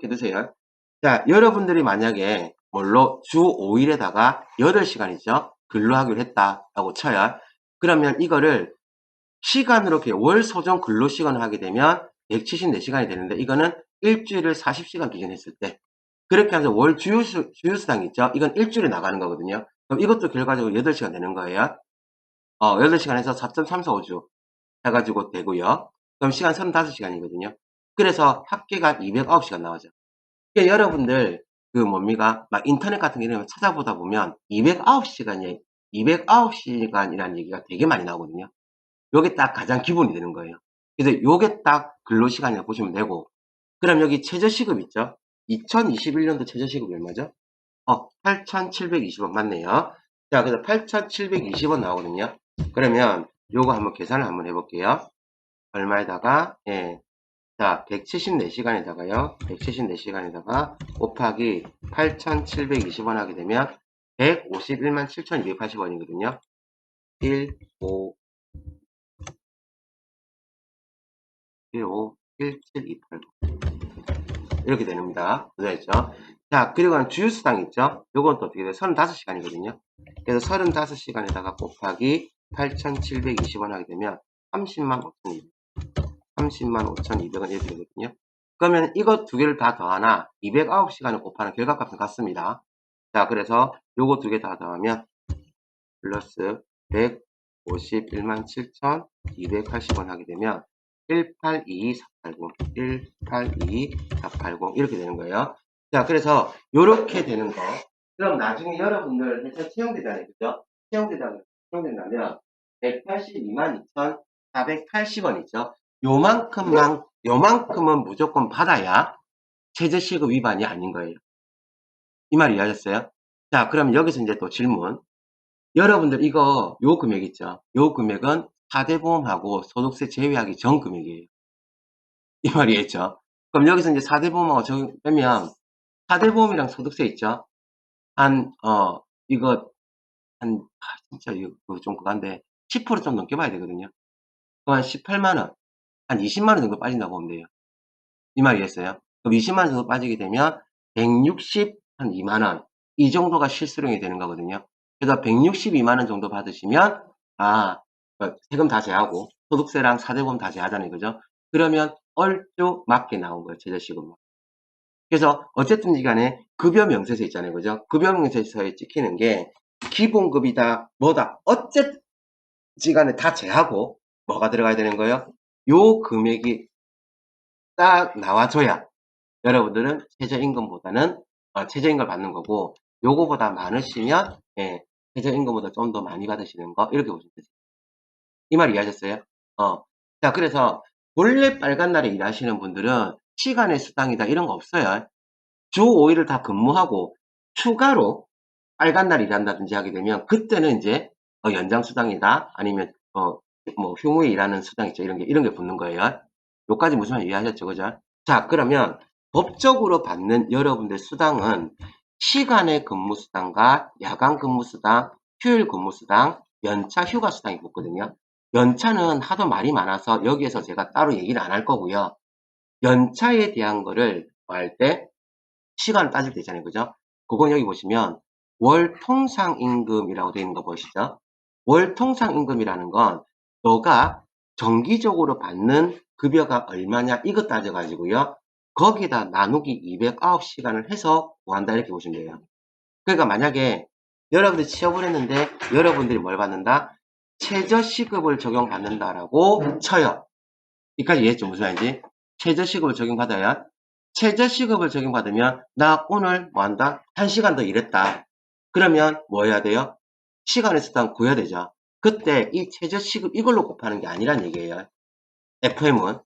기억해두세요. 자, 여러분들이 만약에 뭘로 주 5일에다가 8시간이죠. 근로하기로 했다라고 쳐요. 그러면 이거를 시간으로 이렇게 월 소정 근로시간을 하게 되면 174시간이 되는데, 이거는 일주일을 40시간 기준했을 때 그렇게 하면서 월 주휴수당 있죠. 이건 일주일에 나가는 거거든요. 그럼 이것도 결과적으로 8시간 되는 거예요. 8시간에서 4.345주 해가지고 되고요. 그럼 시간 35시간이거든요. 그래서 합계가 209시간 나오죠. 그러니까 여러분들 그 뭡니까? 막 인터넷 같은 게 이런 거 찾아보다 보면 209시간이라는 얘기가 되게 많이 나오거든요. 요게 딱 가장 기본이 되는 거예요. 그래서 요게 딱 근로시간이라고 보시면 되고, 그럼 여기 최저시급 있죠? 2021년도 최저시급이 얼마죠? 8,720원 맞네요. 자, 그래서 8,720원 나오거든요. 그러면 요거 한번 계산을 한번 해볼게요. 얼마에다가, 예. 자, 174시간에다가요. 174시간에다가 곱하기 8,720원 하게 되면 151만 7,280원이거든요. 1, 5, 1, 5, 1, 7, 2, 8. 이렇게 됩니다. 그렇죠? 자, 그리고 주휴수당 있죠? 요건 또 어떻게 돼요? 35시간이거든요. 그래서 35시간에다가 곱하기 8,720원 하게 되면 30만 5,200원. 30만 5,200원 이렇게 되거든요. 그러면 이것 두 개를 다 더하나 209시간을 곱하는 결과값은 같습니다. 자, 그래서 요거 두 개 다 더하면 플러스 151만 7,280원 하게 되면 182480, 182480 이렇게 되는 거예요. 자, 그래서 요렇게 되는 거. 그럼 나중에 여러분들 회사 채용대장이 그죠? 채용된다면 182만 2,480원이죠. 요만큼은 무조건 받아야 최저시급 위반이 아닌 거예요. 이 말 이해하셨어요? 자, 그럼 여기서 이제 또 질문. 여러분들 요 금액 있죠? 요 금액은 4대 보험하고 소득세 제외하기 전 금액이에요. 이 말이겠죠? 그럼 여기서 이제 4대 보험하고 적용 빼면 4대 보험이랑 소득세 있죠? 이거 진짜 이거 좀 그간데 10% 좀 넘게 봐야 되거든요. 그럼 한 18만원, 한 20만원 정도 빠진다고 보면 돼요. 이 말이겠어요? 그럼 20만원 정도 빠지게 되면 162만원 이 정도가 실수령이 되는 거거든요. 그래서 162만원 정도 받으시면 세금 다 제하고 소득세랑 4대 보험 다 제하잖아요. 그죠? 그러면 얼추 맞게 나온 거예요. 최저시급은. 그래서 어쨌든 간에 급여 명세서 있잖아요. 그죠? 급여 명세서에 찍히는 게 기본급이다 뭐다 어쨌든 간에 다 제하고 뭐가 들어가야 되는 거예요? 요 금액이 딱 나와줘야 여러분들은 최저임금보다는 최저임금을 받는 거고, 요거보다 많으시면 최저임금보다 좀 더 많이 받으시는 거 이렇게 보시면 되세요. 이 말 이해하셨어요? 자, 그래서 원래 빨간 날에 일하시는 분들은 시간의 수당이다 이런 거 없어요. 주 5일을 다 근무하고 추가로 빨간 날 일한다든지 하게 되면 그때는 이제 연장 수당이다 아니면 뭐 휴무에 일하는 수당 있죠. 이런 게 붙는 거예요. 요까지 무슨 말 이해하셨죠? 그죠? 자, 그러면 법적으로 받는 여러분들 수당은 시간의 근무 수당과 야간 근무 수당, 휴일 근무 수당, 연차 휴가 수당이 붙거든요. 연차는 하도 말이 많아서 여기에서 제가 따로 얘기를 안 할 거고요. 연차에 대한 거를 할 때 시간을 따질 때 있잖아요. 그죠? 그건 여기 보시면 월 통상임금이라고 되어 있는 거 보시죠? 월 통상임금이라는 건 너가 정기적으로 받는 급여가 얼마냐 이것 따져가지고요. 거기다 나누기 209시간을 해서 구한다 이렇게 보시면 돼요. 그러니까 만약에 여러분들이 취업을 했는데 여러분들이 뭘 받는다? 최저시급을 적용받는다라고 쳐요. 여기까지 이해했죠? 무슨 말인지? 최저시급을 적용받아야 최저시급을 적용받으면 나 오늘 뭐 한다? 1시간 더 일했다. 그러면 뭐 해야 돼요? 시간의 수당 구해야 되죠. 그때 이 최저시급 이걸로 곱하는 게 아니란 얘기예요. FM은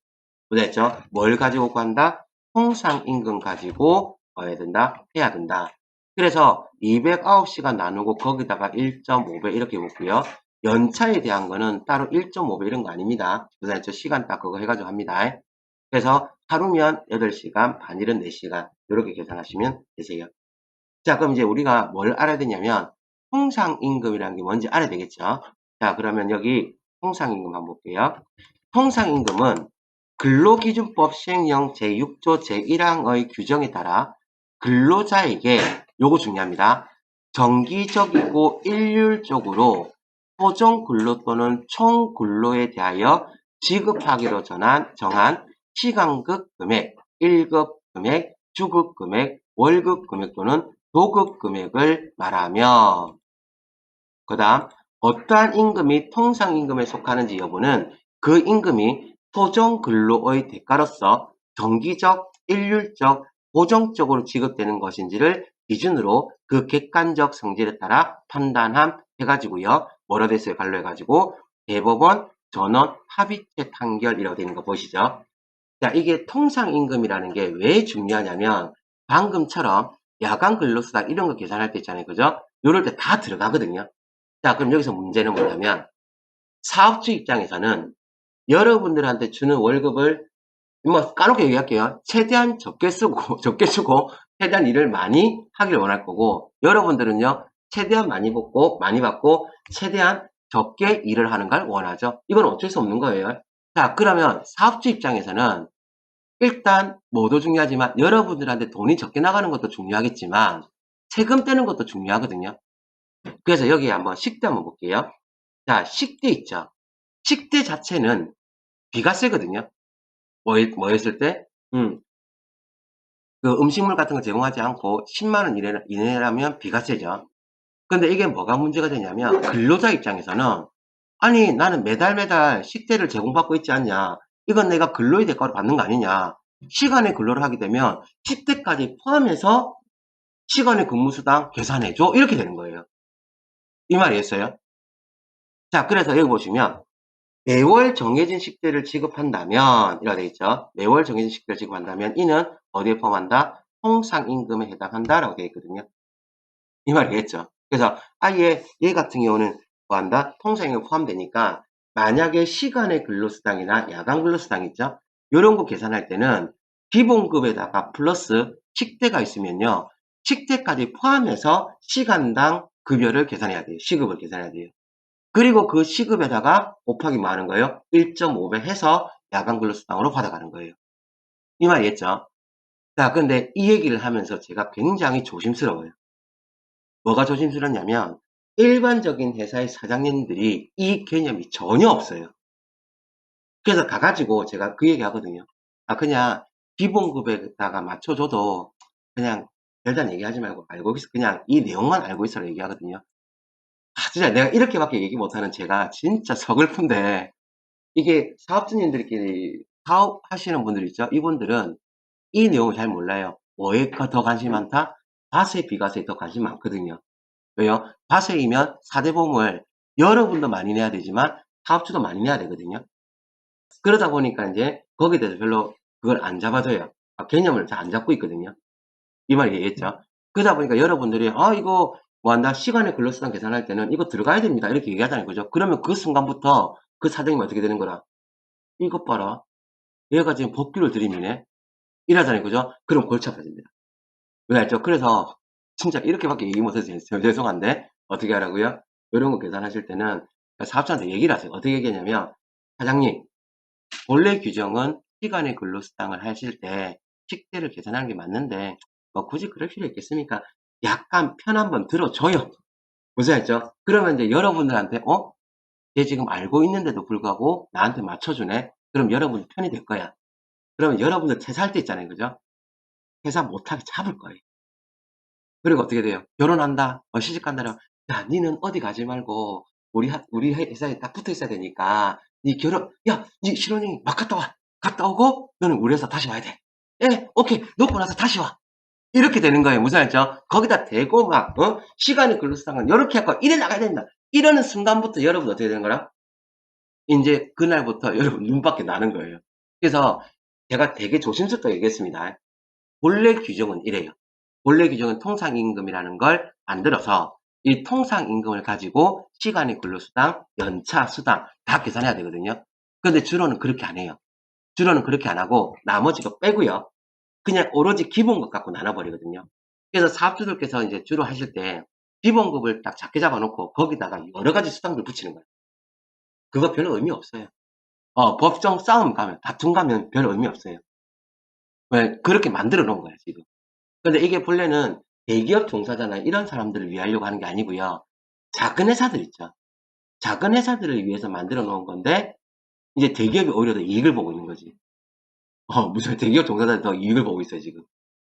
그랬죠? 뭘 가지고 구한다? 통상임금 가지고 해야 된다. 그래서 209시간 나누고 거기다가 1.5배 이렇게 볼게요. 연차에 대한 거는 따로 1.5배 이런 거 아닙니다. 그래서 시간 딱 그거 해가지고 합니다. 그래서 하루면 8시간, 반일은 4시간 이렇게 계산하시면 되세요. 자, 그럼 이제 우리가 뭘 알아야 되냐면 통상임금이라는 게 뭔지 알아야 되겠죠. 자, 그러면 여기 통상임금 한번 볼게요. 통상임금은 근로기준법 시행령 제6조 제1항의 규정에 따라 근로자에게 요거 중요합니다. 정기적이고 일률적으로 토종근로 또는 총근로에 대하여 지급하기로 정한 시간급 금액, 1급 금액, 주급 금액, 월급 금액 또는 도급 금액을 말하며 그 다음 어떠한 임금이 통상임금에 속하는지 여부는 그 임금이 토종근로의 대가로서 정기적, 일률적, 고정적으로 지급되는 것인지를 기준으로 그 객관적 성질에 따라 판단함 해가지고요. 뭐라 됐어요? 갈로 해가지고 대법원 전원 합의체 판결이라고 되는 거 보이시죠? 자, 이게 통상임금이라는 게 왜 중요하냐면 방금처럼 야간 근로수당 이런 거 계산할 때 있잖아요. 그죠? 이럴 때 다 들어가거든요. 자, 그럼 여기서 문제는 뭐냐면 사업주 입장에서는 여러분들한테 주는 월급을 뭐 까놓게 얘기할게요. 최대한 적게 쓰고 적게 주고 최대한 일을 많이 하길 원할 거고 여러분들은요. 최대한 많이 받고 최대한 적게 일을 하는 걸 원하죠. 이건 어쩔 수 없는 거예요. 자, 그러면 사업주 입장에서는 일단 뭐도 중요하지만 여러분들한테 돈이 적게 나가는 것도 중요하겠지만 세금 떼는 것도 중요하거든요. 그래서 여기 한번 식대 한번 볼게요. 자, 식대 있죠. 식대 자체는 비과세거든요. 뭐였을 때? 그 음식물 같은 거 제공하지 않고 10만원 이내라면 비과세죠. 근데 이게 뭐가 문제가 되냐면 근로자 입장에서는 아니 나는 매달 식대를 제공받고 있지 않냐. 이건 내가 근로의 대가로 받는 거 아니냐. 시간에 근로를 하게 되면 식대까지 포함해서 시간의 근무수당 계산해줘. 이렇게 되는 거예요. 이 말이었어요. 자, 그래서 여기 보시면 매월 정해진 식대를 지급한다면 이라고 되어 있죠. 매월 정해진 식대를 지급한다면 이는 어디에 포함한다? 통상임금에 해당한다라고 되어 있거든요. 이 말이겠죠. 그래서 아예 얘 같은 경우는 뭐한다? 통상임금 포함되니까 만약에 시간의 근로수당이나 야간 근로수당 있죠. 이런 거 계산할 때는 기본급에다가 플러스 식대가 있으면요. 식대까지 포함해서 시간당 급여를 계산해야 돼요. 시급을 계산해야 돼요. 그리고 그 시급에다가 곱하기 뭐 하는 거예요? 1.5배 해서 야간 근로수당으로 받아가는 거예요. 이 말이겠죠? 자, 근데 이 얘기를 하면서 제가 굉장히 조심스러워요. 뭐가 조심스럽냐면 일반적인 회사의 사장님들이 이 개념이 전혀 없어요. 그래서 가가지고 제가 그 얘기 하거든요. 아, 그냥 기본급에다가 맞춰줘도 그냥 별다른 얘기하지 말고 알고 있어. 그냥 이 내용만 알고 있어라 얘기하거든요. 아, 진짜 내가 이렇게밖에 얘기 못하는 제가 진짜 서글픈데 이게 사업주님들끼리 사업하시는 분들 있죠? 이분들은 이 내용을 잘 몰라요. 뭐에 더 관심이 많다? 과세, 비과세에 더 관심이 많거든요. 왜요? 과세이면 4대 보험을 여러분도 많이 내야 되지만 사업주도 많이 내야 되거든요. 그러다 보니까 이제 거기에 대해서 별로 그걸 안 잡아줘요. 개념을 잘 안 잡고 있거든요. 이 말 이해했죠? 그러다 보니까 여러분들이 아 이거 뭐 한다 시간의 근로수당 계산할 때는 이거 들어가야 됩니다. 이렇게 얘기하잖아요. 그죠? 그러면 그 순간부터 그 사장님이 어떻게 되는 거라? 이것 봐라. 얘가 지금 법규를 들이미네. 이러잖아요. 그죠? 그럼 골치 아파집니다. 왜 알죠? 그래서 진짜 이렇게밖에 얘기 못해서 죄송한데 어떻게 하라고요? 이런 거 계산하실 때는 사업자한테 얘기를 하세요. 어떻게 얘기하냐면 사장님 본래 규정은 시간의 근로수당을 하실 때 식대를 계산하는 게 맞는데 뭐 굳이 그럴 필요 있겠습니까? 약간 편 한번 들어줘요. 무슨 알죠? 그러면 이제 여러분들한테 얘 지금 알고 있는데도 불구하고 나한테 맞춰주네? 그럼 여러분 편이 될 거야. 그러면 여러분들 퇴사할 때 있잖아요. 그죠? 퇴사 못하게 잡을 거예요. 그리고 어떻게 돼요? 결혼한다, 시집 간다라. 야, 니는 어디 가지 말고 우리 회사에 딱 붙어 있어야 되니까 니 결혼, 야, 니 신혼여행 막 갔다 와. 갔다 오고 너는 우리 회사 다시 와야 돼. 예, 오케이. 놓고 나서 다시 와. 이렇게 되는 거예요. 무슨 알죠? 거기다 대고 막 시간이 근로수당은 이렇게 하고 이래 나가야 된다. 이러는 순간부터 여러분 어떻게 되는 거라? 이제 그날부터 여러분 눈밖에 나는 거예요. 그래서 제가 되게 조심스럽게 얘기했습니다. 본래 규정은 이래요. 본래 규정은 통상임금이라는 걸 만들어서 이 통상임금을 가지고 시간의 근로수당, 연차, 수당 다 계산해야 되거든요. 그런데 주로는 그렇게 안 해요. 주로는 그렇게 안 하고 나머지 거 빼고요. 그냥 오로지 기본급 갖고 나눠버리거든요. 그래서 사업주들께서 이제 주로 하실 때 기본급을 딱 작게 잡아놓고 거기다가 여러 가지 수당들 붙이는 거예요. 그거 별로 의미 없어요. 법정 싸움 가면, 다툼 가면 별 의미 없어요. 왜? 그렇게 만들어 놓은 거야, 지금. 근데 이게 본래는 대기업 종사자나 이런 사람들을 위하려고 하는 게 아니고요. 작은 회사들 있죠. 작은 회사들을 위해서 만들어 놓은 건데, 이제 대기업이 오히려 더 이익을 보고 있는 거지. 무슨 대기업 종사자들이 더 이익을 보고 있어요, 지금.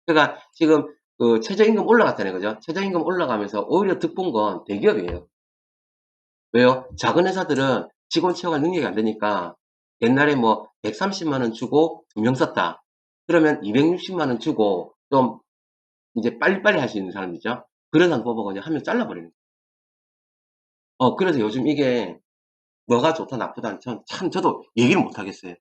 그러니까 지금 그 최저임금 올라갔잖아요, 그죠? 최저임금 올라가면서 오히려 득본 건 대기업이에요. 왜요? 작은 회사들은 직원 채용할 능력이 안 되니까 옛날에 뭐 130만 원 주고 2명 썼다. 그러면 260만 원 주고 좀 이제 빨리빨리 할 수 있는 사람이죠. 그런 사람 뽑아서 그냥 한 명 잘라버리는 거예요. 그래서 요즘 이게 뭐가 좋다 나쁘다는 참 저도 얘기를 못 하겠어요.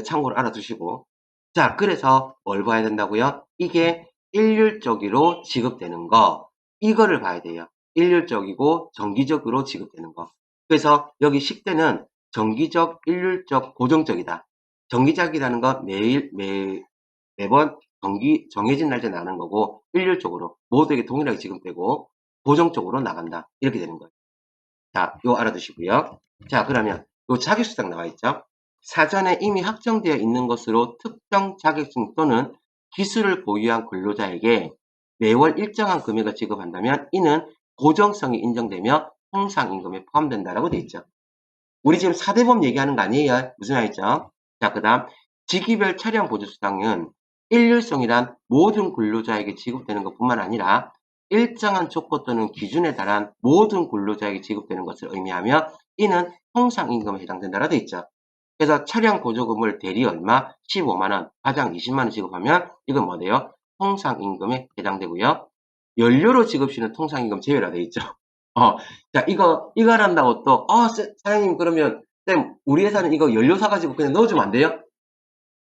참고로 알아두시고. 자, 그래서 뭘 봐야 된다고요? 이게 일률적으로 지급되는 거, 이거를 봐야 돼요. 일률적이고 정기적으로 지급되는 거. 그래서 여기 식대는 정기적, 일률적, 고정적이다. 정기적이라는 건 매번 정해진 날짜에 나가는 거고, 일률적으로 모두에게 동일하게 지급되고, 고정적으로 나간다. 이렇게 되는 거예요. 자, 요 알아두시고요. 자, 그러면 요 자격수당 나와 있죠? 사전에 이미 확정되어 있는 것으로 특정 자격증 또는 기술을 보유한 근로자에게 매월 일정한 금액을 지급한다면 이는 고정성이 인정되며 통상임금에 포함된다라고 되어 있죠. 우리 지금 4대보험 얘기하는 거 아니에요? 무슨 말이죠? 자, 그 다음 직위별 차량 보조수당은 일률성이란 모든 근로자에게 지급되는 것뿐만 아니라 일정한 조건 또는 기준에 달한 모든 근로자에게 지급되는 것을 의미하며 이는 통상임금에 해당된다라고 되어 있죠. 그래서 차량 보조금을 대리 얼마 15만원, 가장 20만원 지급하면 이건 뭐 돼요? 통상임금에 해당되고요. 연료로 지급 시는 통상임금 제외라 되어 있죠. 자, 이걸 한다고 또, 사장님, 그러면, 쌤, 우리 회사는 이거 연료 사가지고 그냥 넣어주면 안 돼요?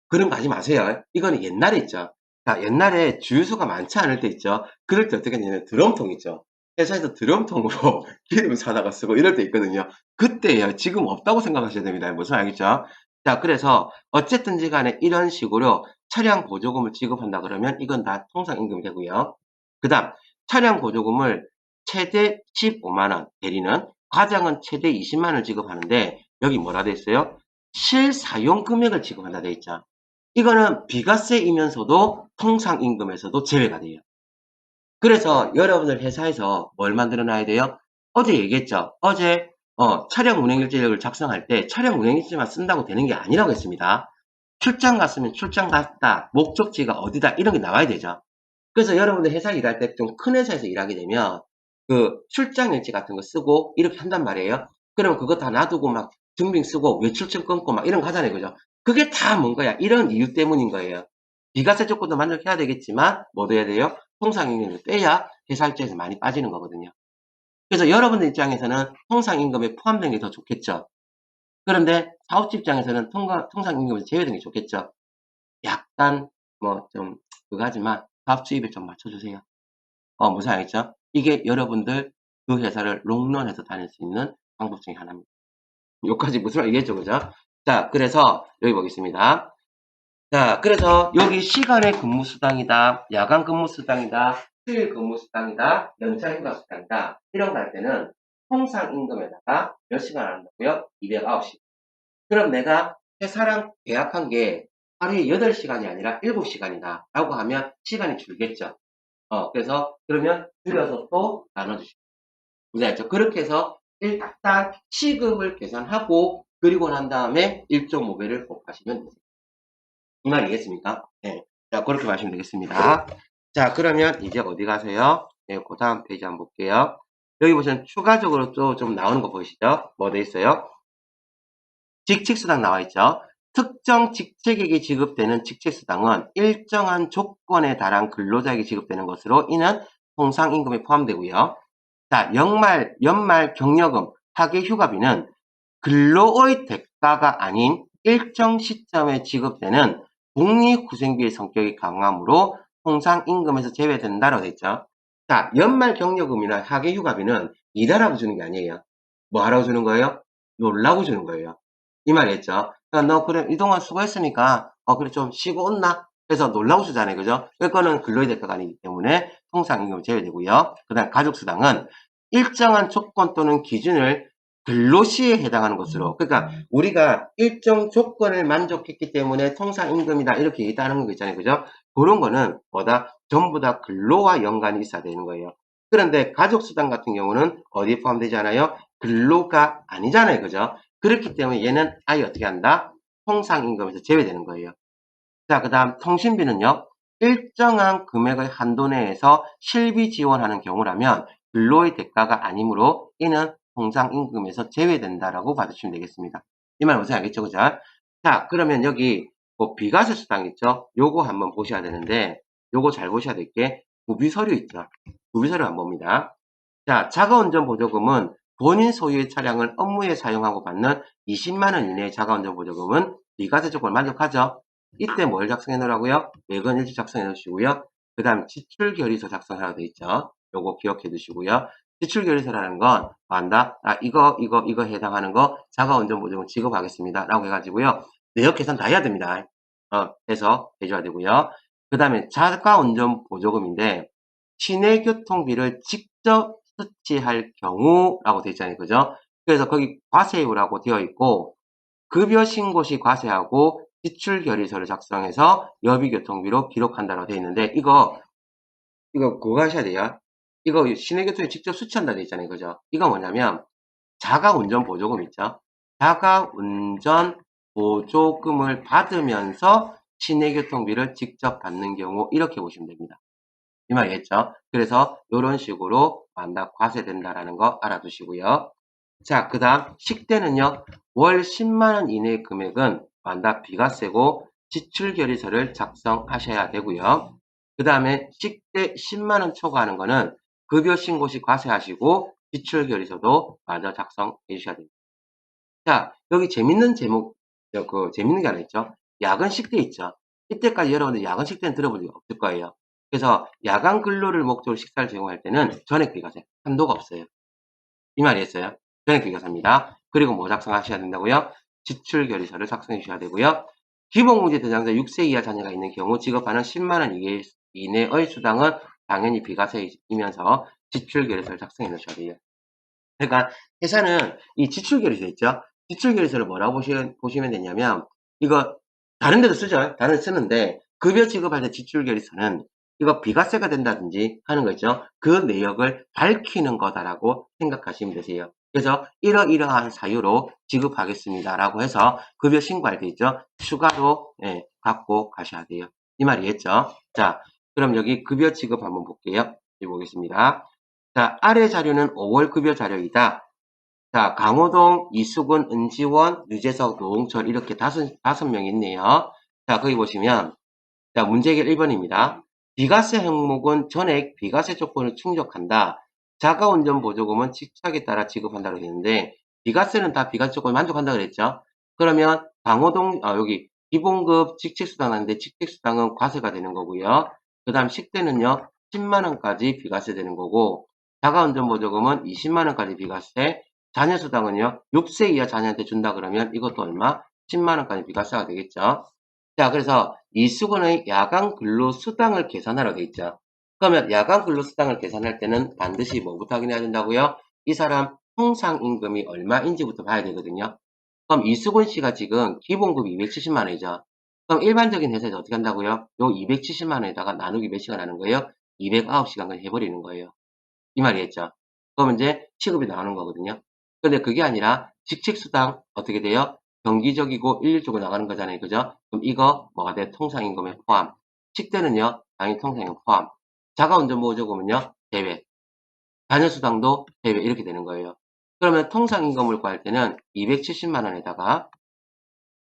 그런 거 하지 마세요. 이거는 옛날에 있죠. 자, 옛날에 주유소가 많지 않을 때 있죠. 그럴 때 어떻게 했냐면 드럼통 있죠. 회사에서 드럼통으로 기름을 사다가 쓰고 이럴 때 있거든요. 그때예요. 지금 없다고 생각하셔야 됩니다. 무슨 알겠죠? 자, 그래서 어쨌든지 간에 이런 식으로 차량 보조금을 지급한다 그러면 이건 다 통상임금이 되고요. 그 다음, 차량 보조금을 최대 15만원 대리는 과장은 최대 20만원을 지급하는데 여기 뭐라 돼 있어요? 실사용 금액을 지급한다 돼 있죠. 이거는 비과세이면서도 통상임금에서도 제외가 돼요. 그래서 여러분들 회사에서 뭘 만들어 놔야 돼요? 어제 얘기했죠. 어제 차량 운행일지를 작성할 때 차량 운행일지만 쓴다고 되는 게 아니라고 했습니다. 출장 갔으면 출장 갔다, 목적지가 어디다 이런 게 나와야 되죠. 그래서 여러분들 회사 일할 때 좀 큰 회사에서 일하게 되면 그 출장일지 같은 거 쓰고 이렇게 한단 말이에요. 그럼 그거 다 놔두고 막 증빙 쓰고 외출증 끊고 막 이런 거 하잖아요. 그죠? 그게 다 뭔가야? 이런 이유 때문인 거예요. 비과세 조건도 만족해야 되겠지만 뭐도 해야 돼요? 통상임금을 떼야 회사 입장에서 많이 빠지는 거거든요. 그래서 여러분들 입장에서는 통상임금에 포함된 게 더 좋겠죠. 그런데 사업주 입장에서는 통상임금에서 제외된 게 좋겠죠. 약간 뭐 좀 그거 하지만 사업주입에 좀 맞춰주세요. 무슨 알겠죠? 이게 여러분들 그 회사를 롱런해서 다닐 수 있는 방법 중에 하나입니다. 여기까지 무슨 말 얘기했죠, 그죠? 자, 그래서 여기 보겠습니다. 자, 그래서 여기 시간의 근무수당이다, 야간 근무수당이다, 휴일 근무수당이다, 연차휴가수당이다 이런 거 할 때는 통상임금에다가 몇 시간 한다고요? 209시간. 그럼 내가 회사랑 계약한 게 하루에 8시간이 아니라 7시간이다 라고 하면 시간이 줄겠죠. 그래서 그러면 줄여서 또 나눠주시고. 알죠? 그렇게 해서 일단 시급을 계산하고 그리고 난 다음에 1.5배를 곱하시면 되세요. 이 말 이해했습니까? 네. 자, 그렇게 마시면 되겠습니다. 자, 그러면 이제 어디 가세요? 네, 그 다음 페이지 한번 볼게요. 여기 보시면 추가적으로 또 좀 나오는 거 보이시죠? 뭐 돼 있어요? 직책수당 나와 있죠? 특정 직책에게 지급되는 직책수당은 일정한 조건에 달한 근로자에게 지급되는 것으로 이는 통상임금에 포함되고요. 자, 연말 경력금, 학예휴가비는 근로의 대가가 아닌 일정 시점에 지급되는 복리후생비의 성격이 강하므로 통상임금에서 제외된다라고 했죠. 자, 연말 경력금이나 학예휴가비는 일하라고 주는 게 아니에요. 뭐 하라고 주는 거예요? 놀라고 주는 거예요. 이 말이었죠. 그러니까 너 그래 이동안 수고했으니까 그래 좀 쉬고 온나? 그래서 놀라고 주잖아요. 그죠? 그거는 근로의 대가가 아니기 때문에 통상임금 제외되고요. 그 다음 가족수당은 일정한 조건 또는 기준을 근로시에 해당하는 것으로. 그러니까 우리가 일정 조건을 만족했기 때문에 통상임금이다 이렇게 얘기하는 거 있잖아요. 그죠? 그런 거는 뭐다? 전부 다 근로와 연관이 있어야 되는 거예요. 그런데 가족수당 같은 경우는 어디에 포함되지 않아요? 근로가 아니잖아요. 그죠? 그렇기 때문에 얘는 아예 어떻게 한다? 통상임금에서 제외되는 거예요. 자, 그 다음 통신비는요. 일정한 금액의 한도 내에서 실비 지원하는 경우라면 근로의 대가가 아니므로 이는 통상임금에서 제외된다라고 받으시면 되겠습니다. 이 말 무슨 알겠죠? 그죠? 자, 그러면 여기 뭐 비과세 수당 있죠? 요거 한번 보셔야 되는데 요거 잘 보셔야 될 게 구비서류 있죠? 구비서류 한번 봅니다. 자, 자가운전 보조금은 본인 소유의 차량을 업무에 사용하고 받는 20만 원 이내의 자가운전 보조금은 비과세 조건을 만족하죠. 이때 뭘 작성해 놓으라고요? 매건 일지 작성해 놓으시고요. 그 다음 지출결의서 작성하라고 되어 있죠. 요거 기억해 두시고요. 지출결의서라는 건 뭐한다? 이거 해당하는 거 자가운전 보조금 지급하겠습니다. 라고 해가지고요. 내역 계산 다 해야 됩니다. 해서 해줘야 되고요. 그 다음에 자가운전 보조금인데 시내교통비를 직접 수취할 경우라고 되어 있잖아요. 그죠? 그래서 거기 과세율라고 되어 있고 급여 신고 시 과세하고 지출 결의서를 작성해서 여비교통비로 기록한다고 되어 있는데 이거 그거 하셔야 돼요. 이거 시내교통에 직접 수취한다 되어 있잖아요. 그죠? 이거 뭐냐면 자가운전 보조금 있죠? 자가운전 보조금을 받으면서 시내교통비를 직접 받는 경우 이렇게 보시면 됩니다. 이 말이겠죠? 그래서 이런 식으로 만다 과세된다라는 거 알아두시고요. 자, 그 다음 식대는요. 월 10만원 이내의 금액은 만다 비과세고 지출결의서를 작성하셔야 되고요. 그 다음에 식대 10만원 초과하는 거는 급여 신고 시 과세하시고 지출결의서도 마저 작성해 주셔야 됩니다. 자, 여기 재밌는 제목, 재밌는 게 하나 있죠. 야근 식대 있죠. 이때까지 여러분들 야근 식대는 들어본 적이 없을 거예요. 그래서 야간 근로를 목적으로 식사를 제공할 때는 전액 비과세, 한도가 없어요. 이 말이었어요. 전액 비과세입니다. 그리고 뭐 작성하셔야 된다고요? 지출 결의서를 작성해 주셔야 되고요. 기본공제 대상자 6세 이하 자녀가 있는 경우 지급하는 10만 원 이내의 수당은 당연히 비과세이면서 지출 결의서를 작성해 놓으셔야 돼요. 그러니까 회사는 이 지출 결의서 있죠? 지출 결의서를 뭐라고 보시면 되냐면 이거 다른 데도 쓰죠. 다른 데 쓰는데 급여 지급할 때 지출 결의서는 이거 비과세가 된다든지 하는 거 있죠. 그 내역을 밝히는 거다라고 생각하시면 되세요. 그래서 이러이러한 사유로 지급하겠습니다 라고 해서 급여 신고할 때 있죠. 추가로 갖고 가셔야 돼요. 이 말이겠죠. 자, 그럼 여기 급여 지급 한번 볼게요. 여기 보겠습니다. 자, 아래 자료는 5월 급여 자료이다. 자, 강호동, 이수근, 은지원, 유재석, 노홍철 이렇게 다섯 명이 있네요. 자, 거기 보시면 자, 문제 해결 1번입니다. 비과세 항목은 전액 비과세 조건을 충족한다. 자가운전 보조금은 직책에 따라 지급한다고 되는데 비과세는 다 비과세 조건을 만족한다 그랬죠. 그러면 강호동 여기 기본급 직책수당 하는데 직책수당은 과세가 되는 거고요. 그 다음 식대는요 10만원까지 비과세 되는 거고 자가운전 보조금은 20만원까지 비과세, 자녀수당은요 6세 이하 자녀한테 준다 그러면 이것도 얼마? 10만원까지 비과세가 되겠죠. 자, 그래서 이수근의 야간 근로 수당을 계산하라고 돼 있죠. 그러면 야간 근로 수당을 계산할 때는 반드시 뭐부터 확인해야 된다고요? 이 사람 통상 임금이 얼마인지부터 봐야 되거든요. 그럼 이수근 씨가 지금 기본급이 270만 원이죠. 그럼 일반적인 회사에서 어떻게 한다고요? 요 270만 원에다가 나누기 몇 시간 하는 거예요? 209시간 그냥 해버리는 거예요. 이 말이겠죠. 그럼 이제 시급이 나오는 거거든요. 근데 그게 아니라 직책수당 어떻게 돼요? 정기적이고 일률적으로 나가는 거잖아요. 그죠? 그럼 이거 뭐가 돼? 통상임금에 포함. 식대는요, 당연히 통상임금 포함. 자가운전보조금은요, 제외. 자녀수당도 제외. 이렇게 되는 거예요. 그러면 통상임금을 구할 때는 270만 원에다가,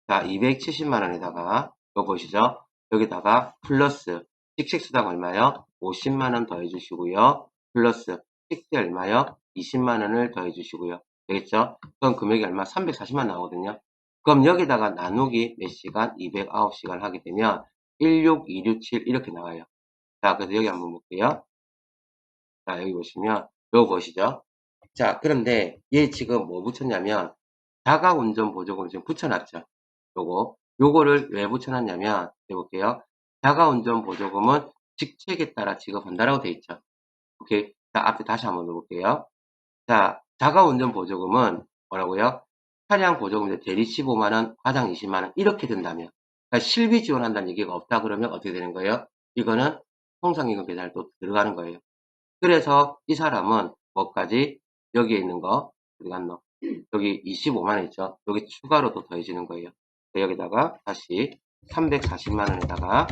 자, 270만 원에다가, 이거 보시죠? 여기다가 플러스, 직책수당 얼마요? 50만 원 더해 주시고요. 플러스, 식대 얼마요? 20만 원을 더해 주시고요. 되겠죠? 그럼 금액이 얼마? 340만 나오거든요. 그럼 여기다가 나누기 몇 시간? 209시간 하게 되면 16267 이렇게 나와요. 자, 그래서 여기 한번 볼게요. 자, 여기 보시면 요거 보시죠. 자, 그런데 얘 지금 뭐 붙였냐면 자가운전 보조금 지금 붙여놨죠. 요거를 왜 붙여놨냐면 해볼게요. 자가운전 보조금은 직책에 따라 지급한다라고 돼 있죠. 오케이. 자, 앞에 다시 한번 넣어볼게요. 자, 자가운전 보조금은 뭐라고요? 차량 보조금 대리 15만원, 과장 20만원 이렇게 된다면 그러니까 실비 지원한다는 얘기가 없다 그러면 어떻게 되는 거예요? 이거는 통상임금 계산에 또 들어가는 거예요. 그래서 이 사람은 뭐까지? 여기에 있는 거 어디 갔노? 여기 25만원 있죠? 여기 추가로 또 더해지는 거예요. 여기다가 다시 340만원에다가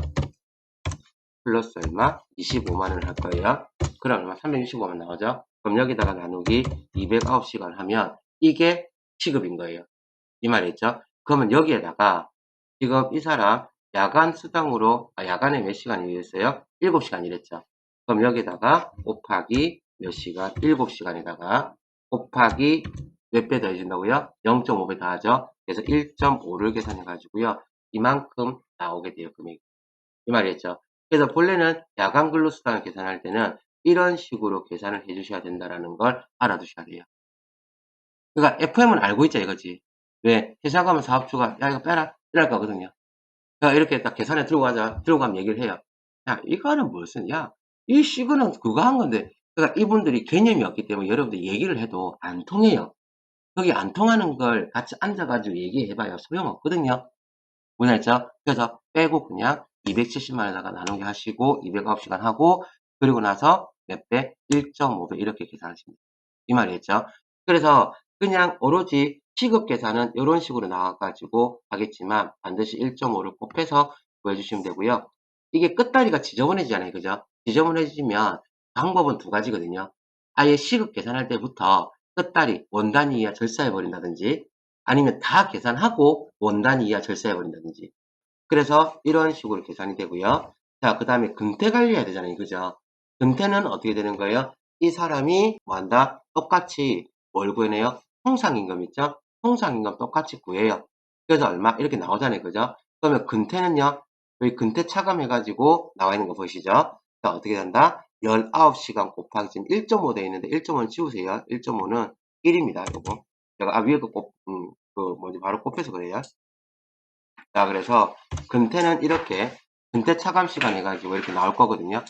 플러스 얼마? 25만원을 할 거예요. 그럼 얼마? 365만 나오죠? 그럼 여기다가 나누기 209시간 하면 이게 시급인 거예요. 이 말이죠. 그러면 여기에다가 지금 이 사람 야간 수당으로 야간에 몇 시간 일했어요? 7시간 일했죠. 그럼 여기다가 곱하기 몇 시간? 7시간에다가 곱하기 몇 배 더해준다고요? 0.5배 더하죠. 그래서 1.5를 계산해 가지고요. 이만큼 나오게 돼요. 금액이. 이 말이었죠. 그래서 본래는 야간 근로수당을 계산할 때는 이런 식으로 계산을 해주셔야 된다는 걸 알아두셔야 돼요. 그러니까 FM은 알고 있자 이거지. 왜? 회사 가면 사업주가 야 이거 빼라 이럴 거거든요. 그러니까 이렇게 딱 계산에 들고 가자. 들고 가면 얘기를 해요. 야 이거는 무슨 이 시그는 그거 한 건데 그러니까 이분들이 개념이 없기 때문에 여러분들 얘기를 해도 안 통해요. 거기 안 통하는 걸 같이 앉아가지고 얘기해봐야 소용없거든요. 뭔지 알죠? 그래서 빼고 그냥 270만에다가 나누기 하시고 209시간 하고 그리고 나서 몇 배? 1.5배 이렇게 계산하십니다. 이 말이겠죠? 그래서 그냥 오로지 시급 계산은 이런 식으로 나와가지고 하겠지만 반드시 1.5를 곱해서 구해주시면 되고요. 이게 끝다리가 지저분해지잖아요. 그죠? 지저분해지면 방법은 두 가지거든요. 아예 시급 계산할 때부터 끝다리 원단위 이하 절사해버린다든지 아니면 다 계산하고 원단위 이하 절사해버린다든지 그래서 이런 식으로 계산이 되고요. 자, 그 다음에 근태 관리해야 되잖아요. 그죠? 근태는 어떻게 되는 거예요? 이 사람이 뭐 한다? 똑같이 뭘 구해내요? 통상임금 있죠? 통상임금 똑같이 구해요. 그래서 얼마? 이렇게 나오잖아요. 그죠? 그러면 근태는요? 여기 근태 차감해가지고 나와 있는 거 보이시죠? 자, 어떻게 된다? 19시간 곱하기 지금 1.5 되어 있는데 1.5는 지우세요. 1.5는 1입니다. 요거. 제가 위에 뭐지? 바로 곱해서 그래요. 자, 그래서 근태는 이렇게 근태 차감 시간 해가지고 이렇게 나올 거거든요.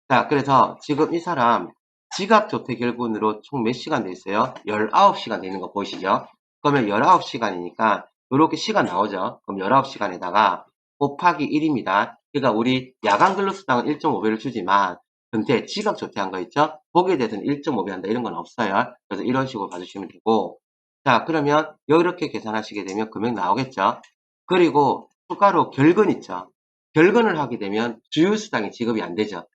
자, 그래서 지금 이 사람 지각조퇴결근으로 총 몇 시간 돼 있어요? 19시간 돼 있는 거 보이시죠? 그러면 19시간이니까 이렇게 시간 나오죠? 그럼 19시간에다가 곱하기 1입니다. 그러니까 우리 야간 근로수당은 1.5배를 주지만 근태 지각조퇴한 거 있죠? 거기에 대해서는 1.5배 한다 이런 건 없어요. 그래서 이런 식으로 봐주시면 되고 자, 그러면 이렇게 계산하시게 되면 금액 나오겠죠? 그리고 추가로 결근 있죠? 결근을 하게 되면 주유수당이 지급이 안 되죠?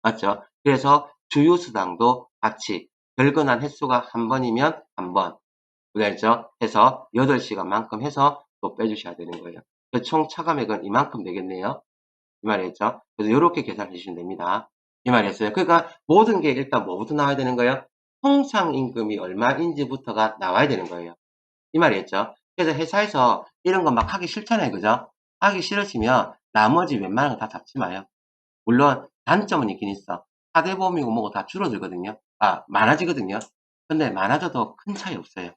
맞죠? 그래서 주유수당도 같이 결근한 횟수가 한 번이면 한 번, 알죠? 해서 8시간만큼 해서 또 빼주셔야 되는 거예요. 총 차감액은 이만큼 되겠네요. 이 말이겠죠? 그래서 이렇게 계산해 주시면 됩니다. 이 말이었어요. 그러니까 모든 게 일단 뭐부터 나와야 되는 거예요? 통상임금이 얼마인지부터가 나와야 되는 거예요. 이 말이겠죠? 그래서 회사에서 이런 거 막 하기 싫잖아요. 그죠? 하기 싫으시면 나머지 웬만한 거 다 잡지 마요. 물론 단점은 있긴 있어. 사대보험이고 뭐고 다 줄어들거든요. 많아지거든요. 근데 많아져도 큰 차이 없어요.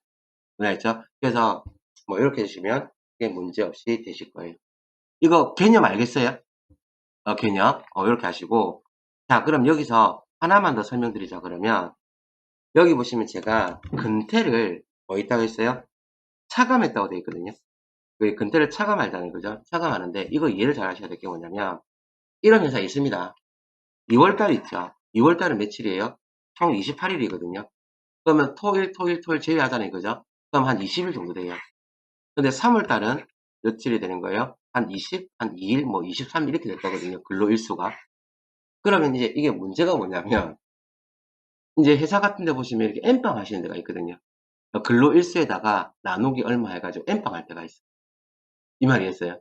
알겠죠? 그래서 뭐 이렇게 해주시면 문제 없이 되실 거예요. 이거 개념 알겠어요? 개념 이렇게 하시고 자 그럼 여기서 하나만 더 설명드리자 그러면 여기 보시면 제가 근태를 뭐 있다고 했어요? 차감했다고 되어 있거든요. 그 근태를 차감하잖아요. 그죠? 차감하는데 이거 이해를 잘 하셔야 될 게 뭐냐면 이런 회사 있습니다. 2월달 있죠. 2월달은 며칠이에요? 총 28일이거든요. 그러면 토일 제외하잖아요. 그죠? 그럼 한 20일 정도 돼요. 근데 3월달은 며칠이 되는 거예요? 한 20, 한 2일, 뭐 23일 이렇게 될 거거든요. 근로일수가. 그러면 이제 이게 문제가 뭐냐면 이제 회사 같은 데 보시면 이렇게 엠빵 하시는 데가 있거든요. 근로일수에다가 나누기 얼마 해가지고 엠빵 할 때가 있어요. 이 말이었어요.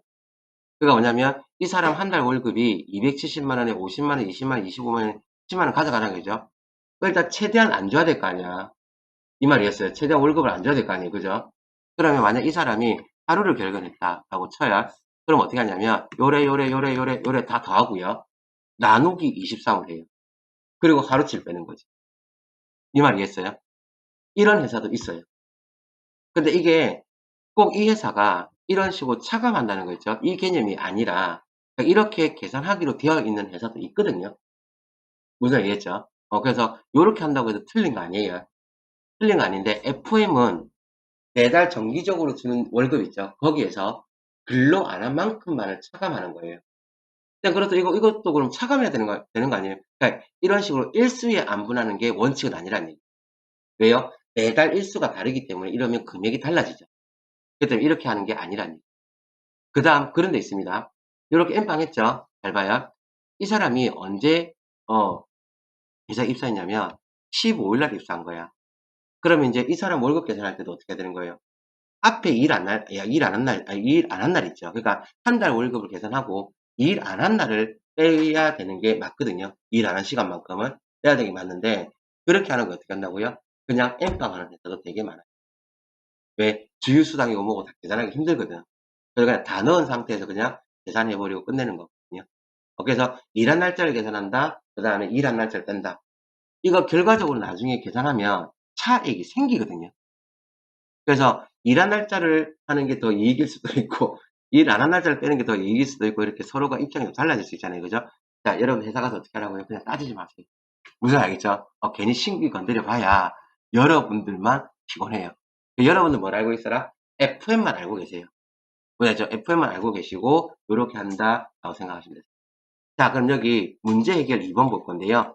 그가 뭐냐면 이 사람 한 달 월급이 270만원에 50만원, 20만원, 25만원, 10만원 가져가는 거죠. 일단 최대한 안 줘야 될 거 아니야. 이 말이었어요. 최대한 월급을 안 줘야 될 거 아니에요. 그죠? 그러면 만약 이 사람이 하루를 결근했다라고 쳐야 그럼 어떻게 하냐면 요래 다 더하고요. 나누기 23을 해요. 그리고 하루치를 빼는 거지. 이 말이겠어요? 이런 회사도 있어요. 근데 이게 꼭 이 회사가 이런 식으로 차감한다는 거 있죠? 이 개념이 아니라 이렇게 계산하기로 되어 있는 회사도 있거든요. 무슨 얘기했죠? 그래서 이렇게 한다고 해서 틀린 거 아니에요. 틀린 거 아닌데 FM은 매달 정기적으로 주는 월급 있죠. 거기에서 근로 안 한 만큼만을 차감하는 거예요. 그냥 그래도 이것도 그럼 차감해야 되는 거 아니에요? 그러니까 이런 식으로 일수에 안분하는 게 원칙은 아니라는 얘기예요. 왜요? 매달 일수가 다르기 때문에 이러면 금액이 달라지죠. 그렇기 때문에 이렇게 하는 게 아니라는 얘기예요. 그다음 그런 데 있습니다. 요렇게 엠빵했죠. 잘 봐요. 이 사람이 언제 어 회사에 입사했냐면 15일 날 입사한 거야. 그러면 인제 이 사람 월급 계산할 때도 어떻게 해야 되는 거예요? 앞에 일 안 한 날, 일 안 한 날 있죠. 그러니까 한 달 월급을 계산하고 일 안 한 날을 빼야 되는 게 맞거든요. 일 안 한 시간만큼은 빼야 되는 게 맞는데 그렇게 하는 거 어떻게 한다고요? 그냥 엠빵하는 회사도 되게 많아요. 왜? 주휴수당이고 뭐고 다 계산하기 힘들거든. 그래서 그냥 다 넣은 상태에서 그냥 계산해 버리고 끝내는 거거든요. 그래서 일한 날짜를 계산한다. 그다음에 일한 날짜를 뺀다. 이거 결과적으로 나중에 계산하면 차익이 생기거든요. 그래서 일한 날짜를 하는 게 더 이익일 수도 있고 일 안 한 날짜를 빼는 게 더 이익일 수도 있고 이렇게 서로가 입장이 좀 달라질 수 있잖아요. 그죠? 자, 여러분 회사 가서 어떻게 하라고요? 그냥 따지지 마세요. 무슨 알겠죠? 괜히 신기 건드려 봐야 여러분들만 피곤해요. 여러분들 뭘 알고 있어라? FM만 알고 계세요. 왜죠? FM만 알고 계시고 요렇게 한다라고 생각하시면 돼요. 자, 그럼 여기 문제 해결 2번 볼 건데요.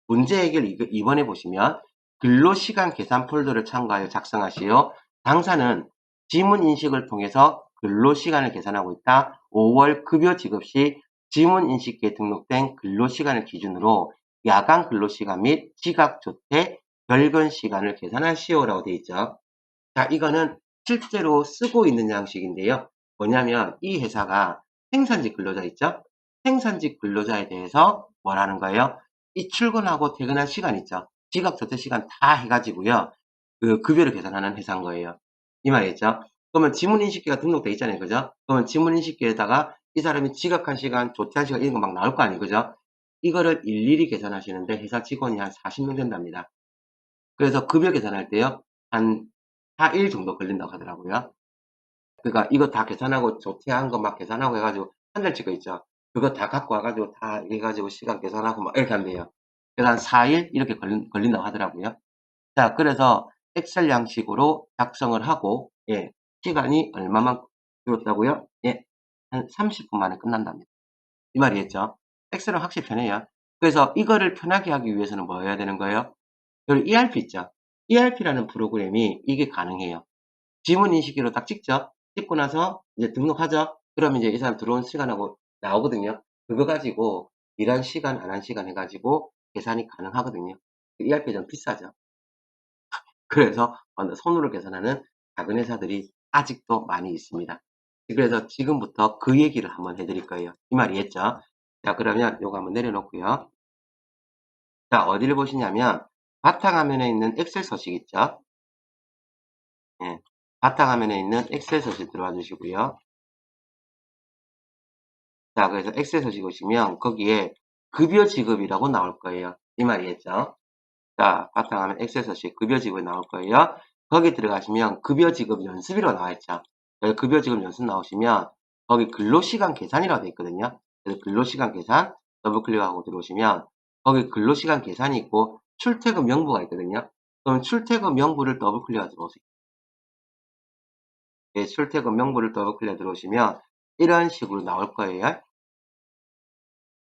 문제 해결 2번에 보시면 근로시간 계산 폴더를 참고하여 작성하시오. 당사는 지문 인식을 통해서 근로시간을 계산하고 있다. 5월 급여 지급 시 지문 인식기에 등록된 근로시간을 기준으로 야간 근로시간 및 지각조퇴, 별근 시간을 계산하시오라고 되어 있죠. 자, 이거는 실제로 쓰고 있는 양식인데요. 뭐냐면 이 회사가 생산직 근로자 있죠? 생산직 근로자에 대해서 뭐라는 거예요? 이 출근하고 퇴근할 시간 있죠? 지각 조퇴 시간 다 해가지고요. 그 급여를 계산하는 회사인 거예요. 이 말이겠죠? 그러면 지문인식기가 등록돼 있잖아요. 그죠? 그러면 지문인식기에다가 이 사람이 지각한 시간, 조퇴한 시간 이런 거 막 나올 거 아니에요. 그죠? 이거를 일일이 계산하시는데 회사 직원이 한 40명 된답니다. 그래서 급여 계산할 때요. 한 4일 정도 걸린다고 하더라고요. 그러니까 이거 다 계산하고 조퇴한 거 막 계산하고 해가지고 한 달 찍어 있죠. 그거 다 갖고 와가지고 다 해가지고 시간 계산하고 막 이렇게 한대요. 그래서 한 4일 이렇게 걸린다고 하더라고요. 자, 그래서 엑셀 양식으로 작성을 하고, 예, 시간이 얼마만 들었다고요? 예, 한 30분 만에 끝난답니다. 이 말이겠죠? 엑셀은 확실히 편해요. 그래서 이거를 편하게 하기 위해서는 뭐 해야 되는 거예요? 여기 ERP 있죠? ERP라는 프로그램이 이게 가능해요. 지문 인식기로 딱 찍죠. 찍고 나서 이제 등록하죠. 그러면 이제 이 사람 들어온 시간하고 나오거든요. 그거 가지고 일한 시간, 안 한 시간 해가지고 계산이 가능하거든요. ERP 좀 비싸죠. 그래서 손으로 계산하는 작은 회사들이 아직도 많이 있습니다. 그래서 지금부터 그 얘기를 한번 해드릴 거예요. 이 말이 했죠. 자, 그러면 요거 한번 내려놓고요. 자, 어디를 보시냐면 바탕화면에 있는 엑셀 서식 있죠. 예, 바탕화면에 있는 엑셀 서식 들어와 주시고요. 자, 그래서 엑셀 서식 보시면 거기에 급여 지급이라고 나올 거예요. 이 말이겠죠? 자, 바탕화면 엑셀 서식 급여 지급이 나올 거예요. 거기 들어가시면 급여 지급 연습이라고 나와 있죠. 그래서 급여 지급 연습 나오시면 거기 근로시간 계산이라고 되어 있거든요. 그래서 근로시간 계산 더블 클릭하고 들어오시면 거기 근로시간 계산이 있고 출퇴근 명부가 있거든요. 그럼 출퇴근 명부를 더블 클릭하고 들어오세요. 예, 출퇴근 명부를 더블 클릭 들어오시면 이런 식으로 나올 거예요.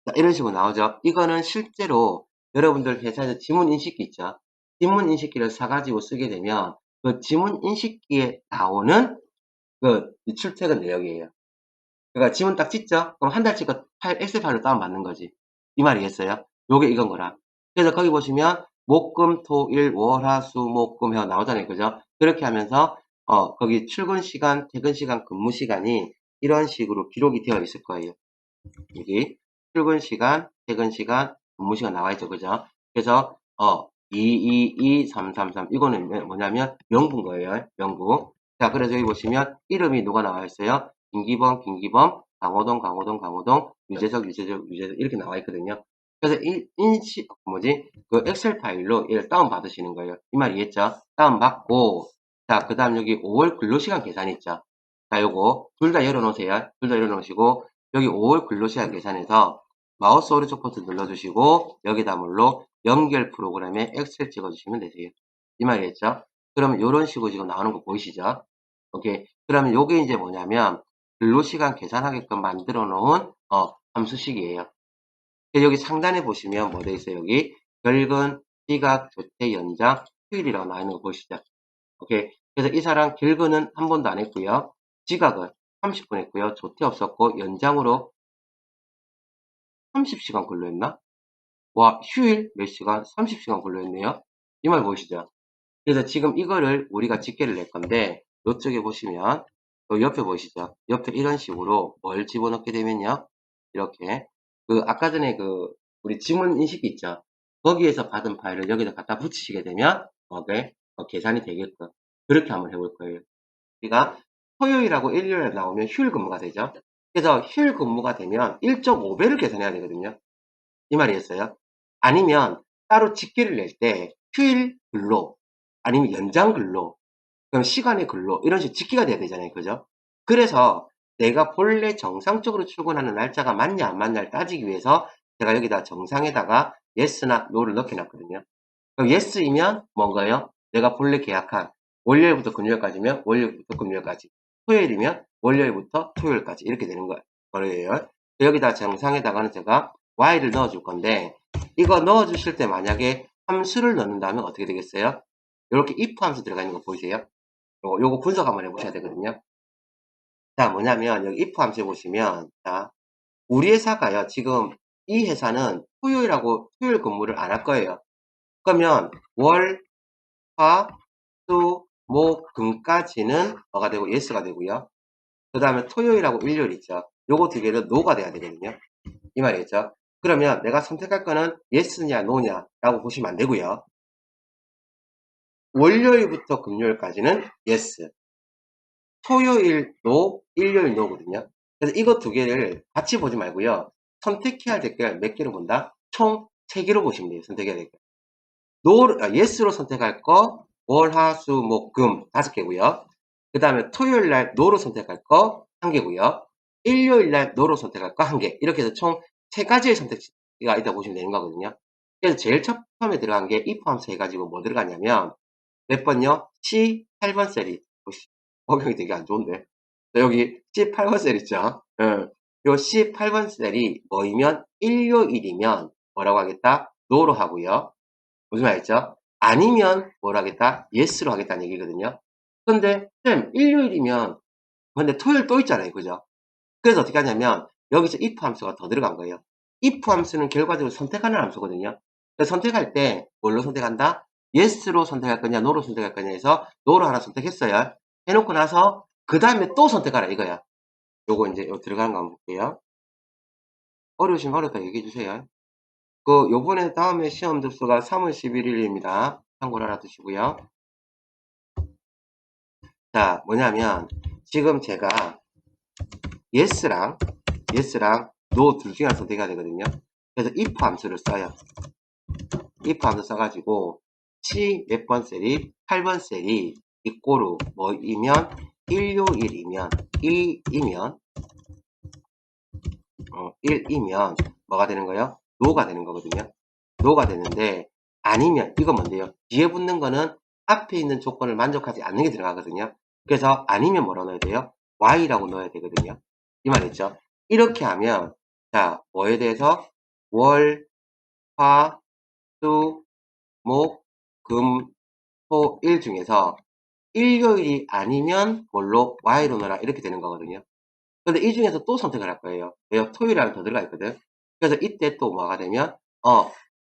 자, 이런 식으로 나오죠. 이거는 실제로 여러분들 회사에서 지문 인식기 있죠. 지문 인식기를 사가지고 쓰게 되면 그 지문 인식기에 나오는 그 출퇴근 내역이에요. 그러니까 지문 딱 찍죠? 그럼 한 달치 그 파일, 엑셀 파일로 다운받는 거지. 이 말이겠어요? 요게 이건 거라. 그래서 거기 보시면 목, 금, 토, 일, 월, 화, 수, 목, 금 해서 나오잖아요. 그죠? 그렇게 하면서 거기 출근 시간, 퇴근 시간, 근무 시간이 이런 식으로 기록이 되어 있을 거예요. 여기 출근 시간, 퇴근 시간, 근무 시간 나와 있죠. 그죠? 그래서 222-333 이거는 뭐냐면 명부인 거예요. 명부. 자, 그래서 여기 보시면 이름이 누가 나와 있어요? 김기범, 강호동, 유재석 이렇게 나와 있거든요. 그래서 그 엑셀 파일로 얘를 다운 받으시는 거예요. 이 말이겠죠? 다운 받고 자, 그 다음 여기 5월 근로시간 계산 있죠? 자, 요거 둘 다 열어놓으세요. 둘 다 열어놓으시고 여기 5월 근로시간 계산에서 마우스 오른쪽 버튼 눌러주시고 여기다 물로 연결 프로그램에 엑셀 찍어주시면 되세요. 이 말이겠죠? 그러면 요런 식으로 지금 나오는 거 보이시죠? 오케이. 그러면 요게 이제 뭐냐면 근로시간 계산하게끔 만들어 놓은 함수식이에요. 여기 상단에 보시면 뭐 돼 있어요? 여기 결근, 시각, 조퇴, 연장, 휴일이라고 나와 있는 거 보이시죠? 오케이. 그래서 이 사람 결근은 한 번도 안 했고요. 지각은 30분 했고요. 조퇴 없었고 연장으로 30시간 근로했나? 와, 휴일 몇 시간? 30시간 근로했네요. 이 말 보이시죠? 그래서 지금 이거를 우리가 집계를 낼 건데 이쪽에 보시면 또 옆에 보이시죠? 옆에 이런 식으로 뭘 집어넣게 되면요. 이렇게 그 아까 전에 그 우리 지문 인식기 있죠? 거기에서 받은 파일을 여기다 갖다 붙이시게 되면 네, 계산이 되게끔 그렇게 한번 해볼 거예요. 우리가 토요일하고 일요일에 나오면 휴일 근무가 되죠. 그래서 휴일 근무가 되면 1.5배를 계산해야 되거든요. 이 말이었어요. 아니면 따로 집계를 낼 때 휴일 근로 아니면 연장 근로 그럼 시간의 근로 이런 식으로 집계가 돼야 되잖아요. 그죠? 그래서 내가 본래 정상적으로 출근하는 날짜가 맞냐 안 맞냐를 따지기 위해서 제가 여기다 정상에다가 yes나 no를 넣게 놨거든요. 그럼 yes이면 뭔가요? 내가 본래 계약한 월요일부터 금요일까지면 월요일부터 금요일까지 토요일이면 월요일부터 토요일까지 이렇게 되는 거예요. 여기다 정상에다가는 제가 y를 넣어줄 건데 이거 넣어주실 때 만약에 함수를 넣는다면 어떻게 되겠어요? 이렇게 if 함수 들어가 있는 거 보이세요? 요거 분석 한번 해보셔야 되거든요. 자, 뭐냐면 여기 if 함수 보시면 자, 우리 회사가요. 지금 이 회사는 토요일하고 토요일 근무를 안 할 거예요. 그러면 월, 화, 수, 목, 금까지는 뭐가 되고 yes가 되고요. 그 다음에 토요일하고 일요일 있죠. 요거 두 개는 no가 돼야 되거든요. 이 말이겠죠. 그러면 내가 선택할 거는 yes냐 no냐 라고 보시면 안 되고요. 월요일부터 금요일까지는 yes, 토요일 no, 일요일 no거든요. 그래서 이거 두 개를 같이 보지 말고요. 선택해야 될 게 몇 개로 본다? 총 3개로 보시면 돼요. 선택해야 될 게. yes로 선택할 거, 월, 화, 수, 목, 금 5개고요. 그 다음에 토요일 날 no로 선택할 거 1개고요. 일요일 날 no로 선택할 거 1개. 이렇게 해서 총 3가지의 선택지가 있다고 보시면 되는 거거든요. 그래서 제일 처음에 들어간 게 if 함수 해가지고 뭐 들어갔냐면 몇 번요? C8번 셀이 어경이 되게 안 좋은데 여기 C8번 셀 있죠? 요 C8번 셀이 뭐이면 일요일이면 뭐라고 하겠다? no로 하고요. 무슨 말이죠? 아니면 뭐라 하겠다? yes로 하겠다는 얘기거든요. 근데 쌤 일요일이면 근데 토요일 또 있잖아요. 그죠? 그래서 어떻게 하냐면 여기서 if 함수가 더 들어간 거예요. if 함수는 결과적으로 선택하는 함수거든요. 그래서 선택할 때 뭘로 선택한다? yes로 선택할 거냐 no로 선택할 거냐 해서 no로 하나 선택했어요. 해놓고 나서 그 다음에 또 선택하라 이거야. 요거 이제 요 들어가는 거 한번 볼게요. 어려우시면 어렵다 얘기해 주세요. 요번에 다음에 시험 접수가 3월 11일입니다. 참고로 알아두시고요. 자, 뭐냐면 지금 제가 yes랑 no 둘 중에 하나 선택해야 되거든요. 그래서 if 함수를 써요. if 함수 써가지고 C 몇 번 셀이 8번 셀이 이꼬르 뭐이면 일요일이면 1이면 1이면 뭐가 되는 거예요? no가 되는 거거든요. no가 되는데 아니면 이건 뭔데요? 뒤에 붙는 거는 앞에 있는 조건을 만족하지 않는 게 들어가거든요. 그래서 아니면 뭐라고 넣어야 돼요? y라고 넣어야 되거든요. 이 말이죠. 이렇게 하면 자 뭐에 대해서 월, 화, 수, 목, 금, 토, 일 중에서 일요일이 아니면 뭘로 y로 넣어라 이렇게 되는 거거든요. 근데 이 중에서 또 선택을 할 거예요. 왜요? 토요일에 더 들어가 있거든. 그래서 이때 또 뭐가 되면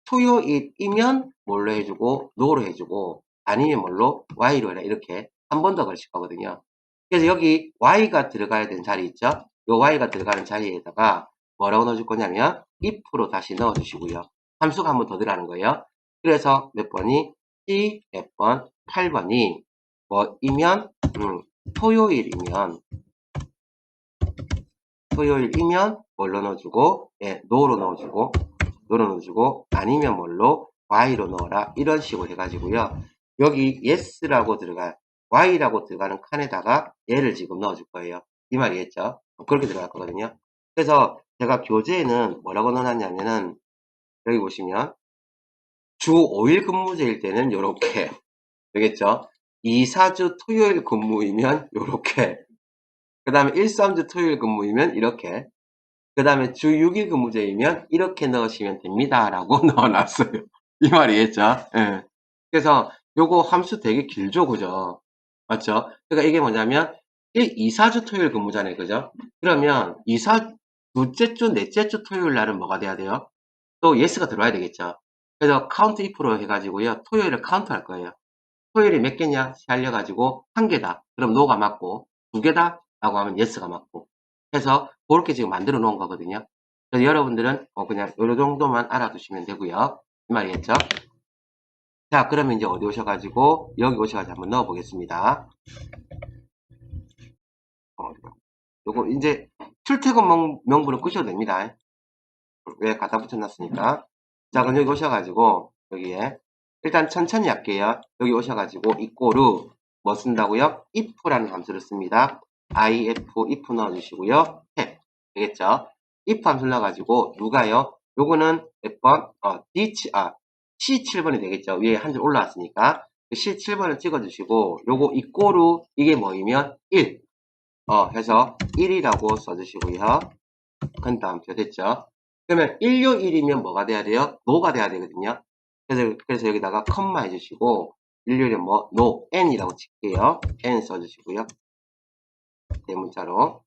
토요일이면 뭘로 해주고 no로 해주고 아니면 뭘로 y로 해라 이렇게 한 번 더 걸칠 거거든요. 그래서 여기 y가 들어가야 되는 자리 있죠? 요 y가 들어가는 자리에다가 뭐라고 넣어줄 거냐면 if로 다시 넣어주시고요. 함수가 한 번 더 들어가는 거예요. 그래서 몇 번이 C 몇 번, 8번이 뭐이면 토요일이면 뭘로 넣어주고 no로 넣어주고 아니면 뭘로 y로 넣어라 이런 식으로 해가지고요. 여기 yes라고 들어갈 y라고 들어가는 칸에다가 얘를 지금 넣어줄 거예요. 이 말이겠죠? 그렇게 들어갈 거거든요. 그래서 제가 교재에는 뭐라고 넣어놨냐면은 여기 보시면 주 5일 근무제일 때는 이렇게 되겠죠? 2, 4주 토요일 근무이면 요렇게, 그 다음에 1, 3주 토요일 근무이면 이렇게, 그 다음에 주 6일 근무제이면 이렇게 넣으시면 됩니다 라고 넣어놨어요. 이 말이겠죠? 예. 그래서 요거 함수 되게 길죠, 그죠? 맞죠? 그러니까 이게 뭐냐면 1, 2, 4주 토요일 근무잖아요, 그죠? 그러면 2, 4, 둘째 주, 넷째 주 토요일 날은 뭐가 돼야 돼요? 또 yes가 들어와야 되겠죠? 그래서 count if로 해가지고요, 토요일을 카운트 할 거예요. 토요일이 몇 개냐? 살려가지고 한 개다. 그럼 no가 맞고, 두 개다? 라고 하면 yes가 맞고. 해서 그렇게 지금 만들어 놓은 거거든요. 그래서 여러분들은 그냥 요 정도만 알아두시면 되고요. 이 말이겠죠? 자, 그러면 이제 어디 오셔가지고 여기 오셔가지고 한번 넣어 보겠습니다. 요거 이제 출퇴근 명부는 끄셔도 됩니다. 왜 갖다 붙여놨으니까. 자, 그럼 여기 오셔가지고 여기에 일단 천천히 할게요. 여기 오셔가지고 이꼬르 뭐 쓴다고요? if라는 함수를 씁니다. if 넣어주시고요. 탭 되겠죠? if 함수 넣어가지고 누가요? 요거는 몇 번? C7번이 되겠죠. 위에 한 줄 올라왔으니까 C7번을 찍어주시고 요거 이꼬르 이게 뭐이면 1 해서 1이라고 써주시고요. 그 다음 됐죠? 그러면 일요일이면 뭐가 돼야 돼요? 노가 돼야 되거든요. 그래서 여기다가 컴마 해주시고 일요일은 뭐 no n이라고 칠게요. n 써주시고요. 대문자로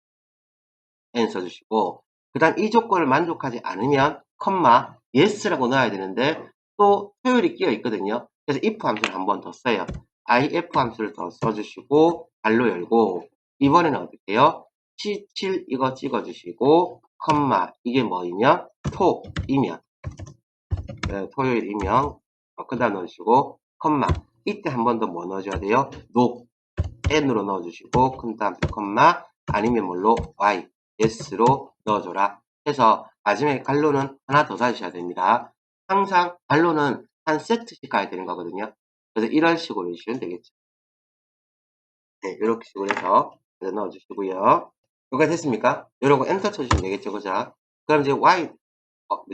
n 써주시고 그 다음 이 조건을 만족하지 않으면 컴마 yes라고 넣어야 되는데 또 토요일이 끼어 있거든요. 그래서 if 함수를 한 번 더 써요. if 함수를 더 써주시고 발로 열고 이번에는 어떻게 해요? C7 이거 찍어주시고 컴마 이게 뭐이면 토이면 토요일이면 그다 넣으시고 컴마 이때 한 번 더 뭐 넣어줘야 돼요? no n으로 넣어주시고 그 다음 컴마 아니면 뭘로 y yes로 넣어줘라 해서 마지막에 갈로는 하나 더 사주셔야 됩니다. 항상 갈로는 한 세트씩 가야 되는 거거든요. 그래서 이런 식으로 해주시면 되겠죠. 네, 이렇게 식으로 해서 넣어주시고요. 여기가 됐습니까? 이러고 엔터 쳐주시면 되겠죠, 그죠? 그럼 이제 y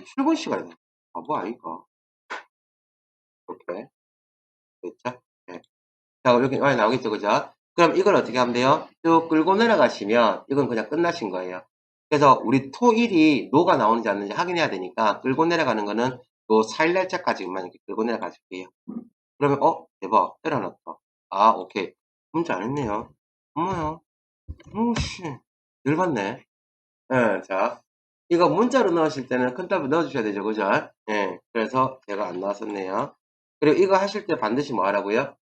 출근 시간이네. 바보 아닌가? 이렇게 됐죠? 네. 자, 이렇게 y 나오겠죠, 그죠? 그럼 이걸 어떻게 하면 돼요? 쭉 끌고 내려가시면 이건 그냥 끝나신 거예요. 그래서 우리 토일이 노가 나오는지 안 나오는지 확인해야 되니까 끌고 내려가는 거는 요 4일 날짜까지만 이렇게 끌고 내려가 줄게요. 그러면 대박 에러 났다. 오케이 문제 안 했네요. 어머야 오씨 열받네. 자 이거 문자로 넣으실 때는 큰 답을 넣어주셔야 되죠, 그죠? 그래서 제가 안 나왔었네요. 그리고 이거 하실 때 반드시 뭐 하라고요?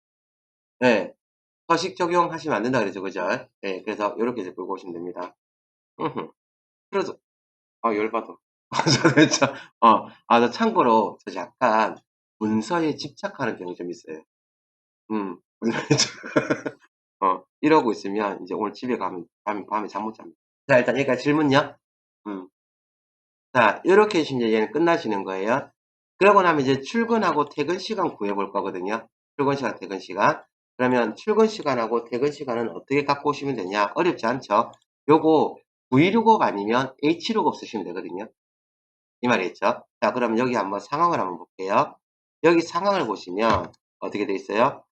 서식 적용하시면 안 된다 그러죠, 그죠? 그래서 이렇게 이제 끌고 오시면 됩니다. 그래서 열받아. 저 참고로 저 약간 문서에 집착하는 경향이 좀 있어요. 이러고 있으면 이제 오늘 집에 가면 밤에 잠 못 잡니다. 자, 일단 여기까지 질문요. 자, 이렇게 이제 얘는 끝나시는 거예요. 그러고 나면 이제 출근하고 퇴근 시간 구해볼 거거든요. 출근 시간, 퇴근 시간. 그러면 출근 시간하고 퇴근 시간은 어떻게 갖고 오시면 되냐? 어렵지 않죠? 요거 V lookup 아니면 H lookup 쓰시면 되거든요. 이 말이겠죠? 자, 그럼 여기 한번 상황을 한번 볼게요. 여기 상황을 보시면 어떻게 돼 있어요?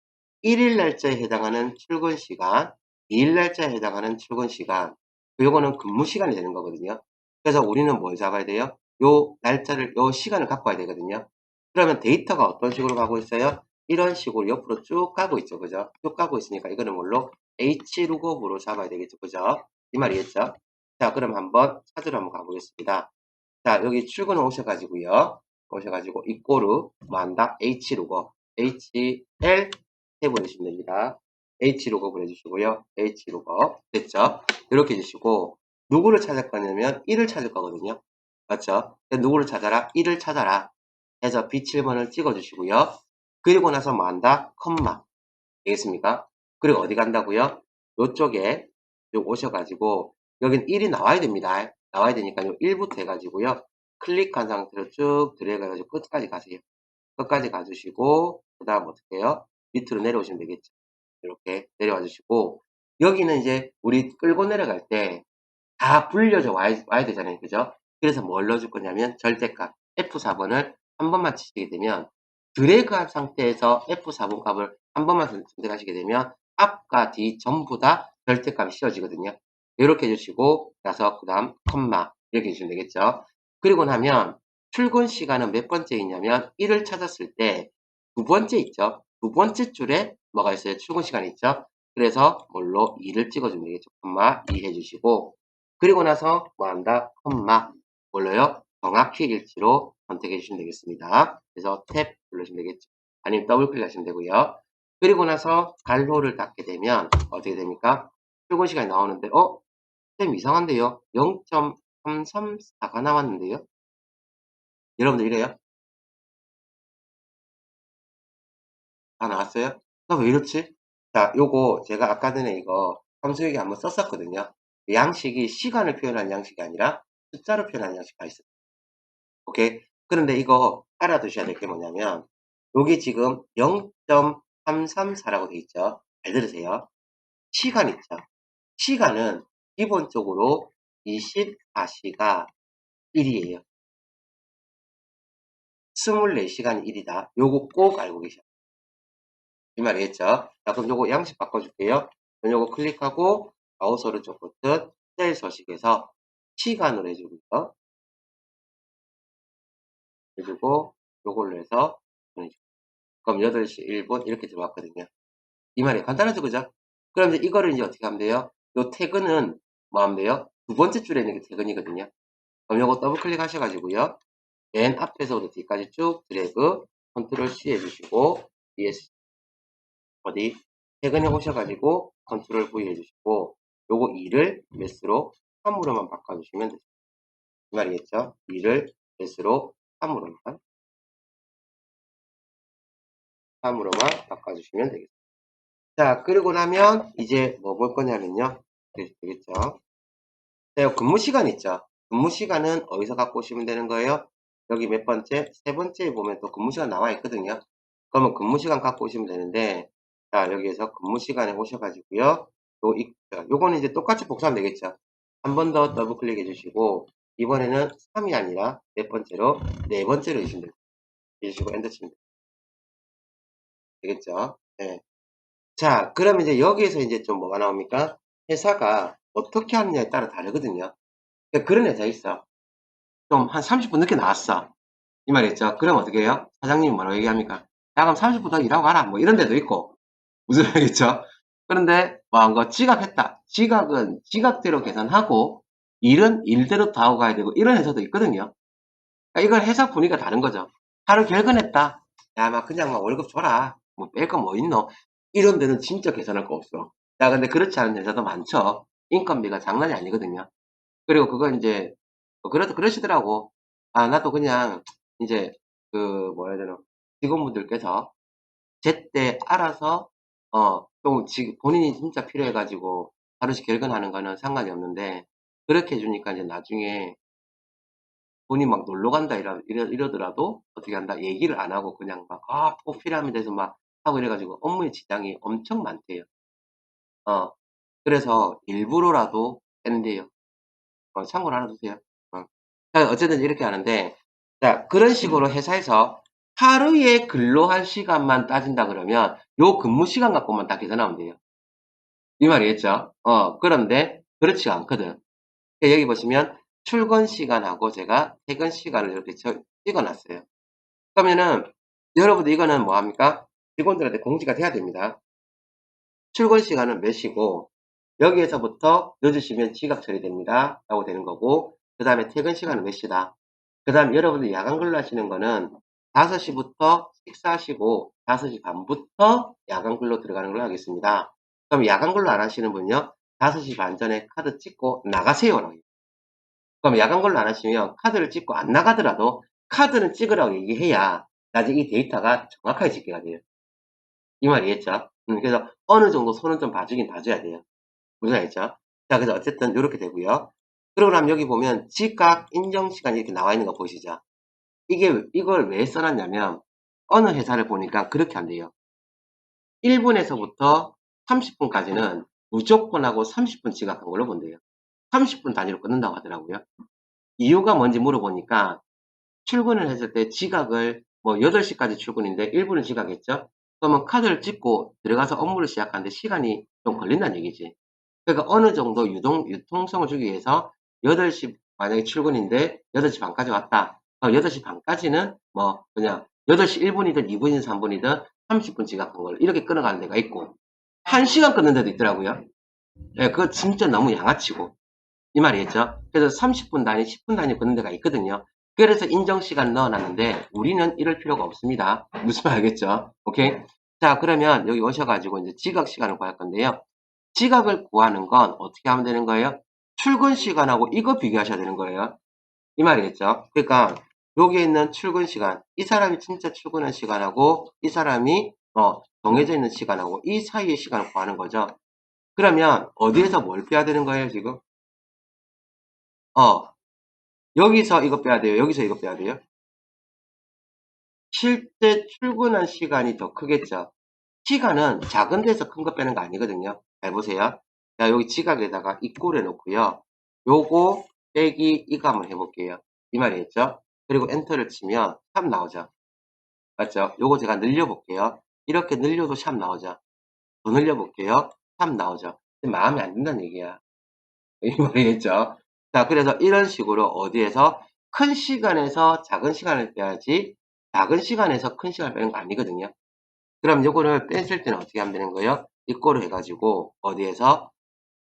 1일 날짜에 해당하는 출근 시간, 2일 날짜에 해당하는 출근 시간, 요거는 근무 시간이 되는 거거든요. 그래서 우리는 뭘 잡아야 돼요? 요 날짜를, 요 시간을 갖고 와야 되거든요. 그러면 데이터가 어떤 식으로 가고 있어요? 이런 식으로 옆으로 쭉 가고 있죠, 그죠? 쭉 가고 있으니까 이거는 뭘로? H룩업으로 잡아야 되겠죠, 그죠? 이 말이겠죠? 자, 그럼 한번 찾으러 한번 가보겠습니다. 자, 여기 출근 오셔가지고 이꼬르 뭐 한다? H룩업, HL 해보내시면 됩니다. H룩업을 해주시고요. H룩업 됐죠? 이렇게 해주시고 누구를 찾을 거냐면 1을 찾을 거거든요. 맞죠? 누구를 찾아라? 1을 찾아라 해서 B7번을 찍어주시고요. 그리고 나서 뭐 한다? 컴마 되겠습니까? 그리고 어디 간다고요? 요쪽에 오셔가지고 여긴 1이 나와야 됩니다. 나와야 되니까 요 1부터 해가지고요. 클릭한 상태로 쭉 들어가가지고 끝까지 가세요. 끝까지 가주시고 그 다음 어떻게 해요? 밑으로 내려오시면 되겠죠. 이렇게 내려와 주시고 여기는 이제 우리 끌고 내려갈 때 다 불려져 와야 되잖아요. 그죠? 그래서 뭘 넣어줄 거냐면 절대값 F4번을 한 번만 치시게 되면 드래그한 상태에서 F4번 값을 한 번만 선택하시게 되면 앞과 뒤 전부 다 절대값이 씌워지거든요. 이렇게 해주시고 나서 그 다음 컴마 이렇게 해주시면 되겠죠. 그리고 나면 출근 시간은 몇 번째 있냐면 1을 찾았을 때 두 번째 있죠. 두 번째 줄에 뭐가 있어요? 출근 시간이 있죠. 그래서 뭘로 2를 찍어주면 되겠죠. 컴마 2 해주시고 그리고 나서 뭐 한다? 컴마 뭘로요? 정확히 일치로 선택해 주시면 되겠습니다. 그래서 탭 눌러주시면 되겠죠. 아니면 더블 클릭하시면 되고요. 그리고 나서 괄호를 닫게 되면 어떻게 됩니까? 출근 시간이 나오는데 쌤 이상한데요? 0.334가 나왔는데요? 여러분들 이래요? 다 나왔어요? 나 왜 이렇지? 자, 요거 제가 아까 전에 이거 함수얘기 한번 썼었거든요. 양식이 시간을 표현하는 양식이 아니라 숫자로 표현하는 양식이 있어요. 오케이? 그런데 이거 알아두셔야 될 게 뭐냐면 여기 지금 0.334라고 돼 있죠. 잘 들으세요. 시간 있죠. 시간은 기본적으로 24시가 1이에요. 24시간이 1이다. 요거 꼭 알고 계셔. 이 말이겠죠? 자, 그럼 요거 양식 바꿔줄게요. 요거 클릭하고 마우스 오른쪽 버튼 셀 서식에서 시간으로 해주고요. 해주고 요걸로 해서 보내주고. 그럼 8시 1분 이렇게 들어왔거든요. 이 말이 간단하죠, 그죠? 그럼 이제 이거를 이제 어떻게 하면 돼요? 요 태그는 뭐 하면 돼요? 두 번째 줄에 있는 게 태그이거든요. 그럼 요거 더블 클릭하셔가지고요. 맨 앞에서부터 뒤까지 쭉 드래그, 컨트롤 C 해주시고, ES, 어디, 퇴근해 오셔가지고, 컨트롤 V 해주시고, 요거 2를 몇으로 3으로만 바꿔주시면 되죠. 이 말이겠죠? 2를 몇으로 3으로만 바꿔주시면 되겠습니다. 자, 그리고 나면, 이제 뭐 볼 거냐면요. 되겠죠? 자, 근무 시간 있죠? 근무 시간은 어디서 갖고 오시면 되는 거예요? 여기 몇 번째? 세 번째에 보면 또 근무 시간 나와 있거든요. 그러면 근무 시간 갖고 오시면 되는데, 자, 여기에서 근무 시간에 오셔가지고요. 요거는 이제 똑같이 복사하면 되겠죠. 한 번 더 더블 클릭해 주시고, 이번에는 3이 아니라 몇 번째로? 네 번째로 해주시면 됩니다. 해주시고, 엔터 치면 되겠죠. 네. 자, 그러면 이제 여기에서 이제 좀 뭐가 나옵니까? 회사가 어떻게 하느냐에 따라 다르거든요. 그런 회사 있어. 좀 한 30분 늦게 나왔어. 이 말이었죠. 그럼 어떻게 해요? 사장님이 뭐라고 얘기합니까? 야, 그럼 30분 더 일하고 가라. 뭐 이런 데도 있고. 무슨 말이겠죠? 그런데 뭐 한 거 지각했다. 지각은 지각대로 계산하고 일은 일대로 다 하고 가야 되고 이런 회사도 있거든요. 그러니까 이건 회사 분위기가 다른 거죠. 하루 결근했다. 야, 막 그냥 막 월급 줘라. 뭐 뺄 거 뭐 있노? 이런 데는 진짜 계산할 거 없어. 야, 근데 그렇지 않은 회사도 많죠. 인건비가 장난이 아니거든요. 그리고 그거 이제 그래도 그러시더라고. 아, 나도 그냥 이제 그 뭐라 해야 되나 직원분들께서 제때 알아서 좀 본인이 진짜 필요해가지고 하루씩 결근하는 거는 상관이 없는데 그렇게 해주니까 이제 나중에 본인 막 놀러 간다 이러더라도 어떻게 한다 얘기를 안 하고 그냥 막 꼭 필요하면 돼서 막 하고 이래가지고 업무의 지장이 엄청 많대요. 어 그래서 일부러라도 뺀대요. 참고로 하나 두세요. 자, 어쨌든 이렇게 하는데, 자, 그런 식으로 회사에서 하루에 근로한 시간만 따진다 그러면 요 근무 시간 갖고만 다 계산하면 돼요. 이 말이겠죠? 그런데 그렇지 않거든. 여기 보시면 출근 시간하고 제가 퇴근 시간을 이렇게 찍어놨어요. 그러면은 여러분들 이거는 뭐 합니까? 직원들한테 공지가 돼야 됩니다. 출근 시간은 몇 시고 여기에서부터 늦으시면 지각 처리됩니다. 라고 되는 거고 그 다음에 퇴근 시간은 몇 시다. 그 다음에 여러분들 야간 근로 하시는 거는 5시부터 식사하시고 5시 반부터 야간 근로 들어가는 걸로 하겠습니다. 그럼 야간 근로 안 하시는 분요 5시 반 전에 카드 찍고 나가세요. 그럼 야간 근로 안 하시면 카드를 찍고 안 나가더라도 카드는 찍으라고 얘기해야 나중에 이 데이터가 정확하게 집계가 돼요. 이 말이겠죠? 그래서 어느 정도 손은 좀 봐주긴 봐줘야 돼요. 무슨 말이죠? 자, 그래서 어쨌든 이렇게 되고요. 그러고 나면 여기 보면 지각 인정 시간이 이렇게 나와 있는 거 보이시죠? 이걸 왜 써놨냐면 어느 회사를 보니까 그렇게 한대요. 1분에서부터 30분까지는 무조건 하고 30분 지각한 걸로 본대요. 30분 단위로 끊는다고 하더라고요. 이유가 뭔지 물어보니까 출근을 했을 때 지각을 뭐 8시까지 출근인데 1분은 지각했죠? 그러면 카드를 찍고 들어가서 업무를 시작하는데 시간이 좀 걸린다는 얘기지. 그러니까 어느 정도 유통성을 주기 위해서 8시 만약에 출근인데 8시 반까지 왔다. 8시 반까지는 뭐 그냥 8시 1분이든 2분이든 3분이든 30분 지각한 걸로 이렇게 끊어가는 데가 있고 1시간 끊는 데도 있더라고요. 예, 그거 진짜 너무 양아치고 이 말이겠죠. 그래서 30분 단위, 10분 단위 끊는 데가 있거든요. 그래서 인정시간 넣어놨는데 우리는 이럴 필요가 없습니다. 무슨 말 알겠죠? 오케이? 자, 그러면 여기 오셔가지고 이제 지각 시간을 구할 건데요. 지각을 구하는 건 어떻게 하면 되는 거예요? 출근 시간하고 이거 비교하셔야 되는 거예요. 이 말이겠죠. 그러니까 여기에 있는 출근 시간, 이 사람이 진짜 출근한 시간하고 이 사람이 정해져 있는 시간하고 이 사이의 시간을 구하는 거죠. 그러면 어디에서 뭘 빼야 되는 거예요, 지금? 여기서 이거 빼야 돼요. 여기서 이거 빼야 돼요. 실제 출근한 시간이 더 크겠죠. 시간은 작은 데서 큰 거 빼는 거 아니거든요. 잘 보세요. 자, 여기 지각에다가 입고를 해놓고요. 요거 빼기 이거 한번 해볼게요. 이 말이겠죠? 그리고 엔터를 치면 샵 나오죠. 맞죠? 요거 제가 늘려볼게요. 이렇게 늘려도 샵 나오죠. 더 늘려볼게요. 샵 나오죠. 마음에 안 든다는 얘기야. 이 말이겠죠? 자, 그래서 이런 식으로 어디에서 큰 시간에서 작은 시간을 빼야지 작은 시간에서 큰 시간을 빼는 거 아니거든요. 그럼 요거를 뺐을 때는 어떻게 하면 되는 거예요? 이꼴을 해가지고 어디에서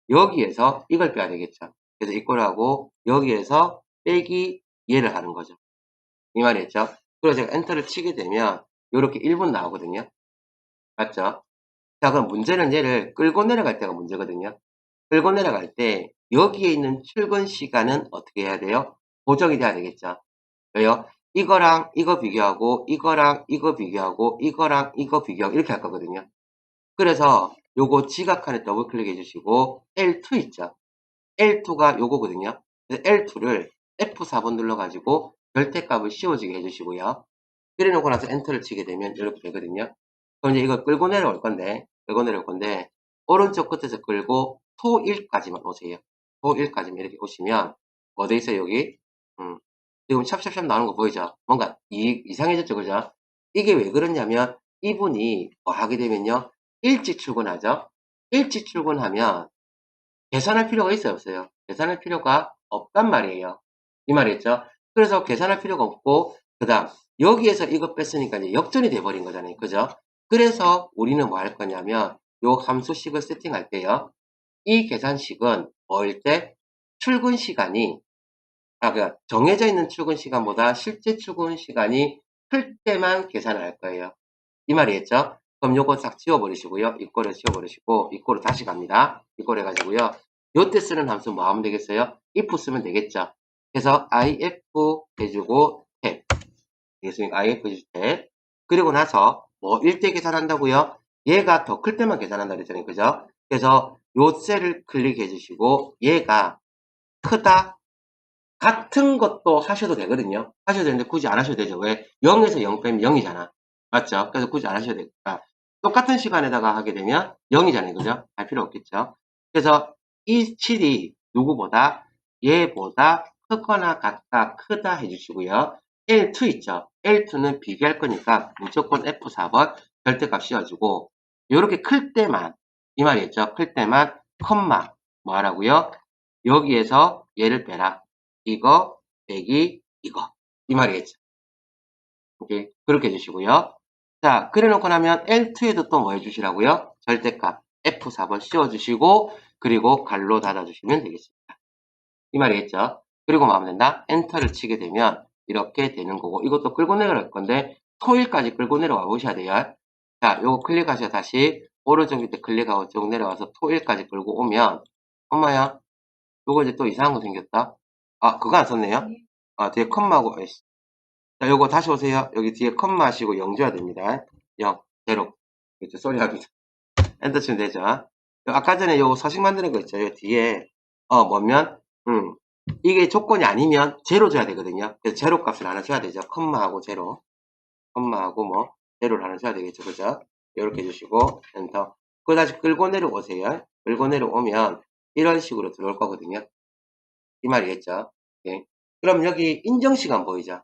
여기에서 이걸 빼야 되겠죠. 그래서 이꼴을 하고 여기에서 빼기 얘를 하는 거죠. 이 말이었죠. 그래서 제가 엔터를 치게 되면 이렇게 1분 나오거든요. 맞죠? 자, 그럼 문제는 얘를 끌고 내려갈 때가 문제거든요. 끌고 내려갈 때 여기에 있는 출근 시간은 어떻게 해야 돼요? 고정이 돼야 되겠죠. 왜요? 이거랑 이거 비교하고 이거랑 이거 비교하고 이거랑 이거 비교하고 이렇게 할 거거든요. 그래서 요거 지각칸에 더블 클릭해 주시고 L2 있죠. L2가 요거거든요. L2를 F4번 눌러가지고 절대값을 씌워지게 해주시고요. 그래 놓고 나서 엔터를 치게 되면 이렇게 되거든요. 그럼 이제 이걸 끌고 내려올 건데, 오른쪽 끝에서 끌고 토1까지만 오세요. 토1까지만 이렇게 오시면, 어디 있어요, 여기? 지금 샵샵샵 나오는 거 보이죠? 뭔가 이상해졌죠, 그죠? 이게 왜 그러냐면, 이분이 뭐 하게 되면요, 일찍 출근하죠? 일찍 출근하면, 계산할 필요가 있어요, 없어요? 계산할 필요가 없단 말이에요. 이 말이었죠? 그래서 계산할 필요가 없고, 그 다음, 여기에서 이거 뺐으니까 이제 역전이 돼버린 거잖아요. 그죠? 그래서 우리는 뭐 할 거냐면, 요 함수식을 세팅할 때요. 이 계산식은 뭐일 때? 출근 시간이, 그러니까 정해져 있는 출근 시간보다 실제 출근 시간이 클 때만 계산을 할 거예요. 이 말이겠죠? 그럼 요거 싹 지워버리시고요. 이거를 지워버리시고, 이거로 다시 갑니다. 이거를 해가지고요. 요때 쓰는 함수 뭐 하면 되겠어요? if 쓰면 되겠죠? 그래서 if 해주고 탭. 되겠습니까? if 해주고 탭. 그리고 나서 뭐 1대 계산한다고요? 얘가 더 클 때만 계산한다 그랬잖아요. 그죠? 그래서 요 셀을 클릭해 주시고 얘가 크다 같은 것도 하셔도 되거든요. 하셔도 되는데 굳이 안 하셔도 되죠. 왜? 0에서 0 빼면 0이잖아. 맞죠? 그래서 굳이 안 하셔도 되니까. 똑같은 시간에다가 하게 되면 0이잖아요. 그죠? 할 필요 없겠죠. 그래서 이 7이 누구보다 얘보다 크거나 같다, 크다 해주시고요. L2 있죠? L2는 비교할 거니까 무조건 F4번 절대값 씌워주고 이렇게 클 때만 이 말이겠죠? 클 때만 컴마 뭐 하라고요? 여기에서 얘를 빼라. 이거 빼기 이거 이 말이겠죠. 오케이. 그렇게 해주시고요. 자, 그래 놓고 나면 L2에도 또 뭐 해주시라고요? 절대값 F4번 씌워주시고 그리고 갈로 닫아주시면 되겠습니다. 이 말이겠죠. 그리고 뭐 하면 된다? 엔터를 치게 되면 이렇게 되는 거고 이것도 끌고 내려갈 건데 토일까지 끌고 내려와 보셔야 돼요. 자, 요거 클릭하셔서 다시 오른쪽 밑에 클릭하고 쭉 내려와서 토일까지 끌고 오면 엄마야 요거 이제 또 이상한 거 생겼다. 아, 그거 안 썼네요. 아, 뒤에 컴마하고, 자, 요거 다시 오세요. 여기 뒤에 컴마 하시고 0 줘야 됩니다. 0, 제로. 그렇죠. 소리 합니다. 엔터 치면 되죠. 아까 전에 요 서식 만드는 거 있죠. 요 뒤에, 뭐면, 이게 조건이 아니면 제로 줘야 되거든요. 그래서 제로 값을 하나 줘야 되죠. 컴마하고 제로. 컴마하고 뭐, 제로를 하나 줘야 되겠죠. 그죠? 이렇게 해주시고, 엔터. 그거 다시 끌고 내려오세요. 끌고 내려오면, 이런 식으로 들어올 거거든요. 이 말이겠죠. 네. 그럼 여기 인정시간 보이죠?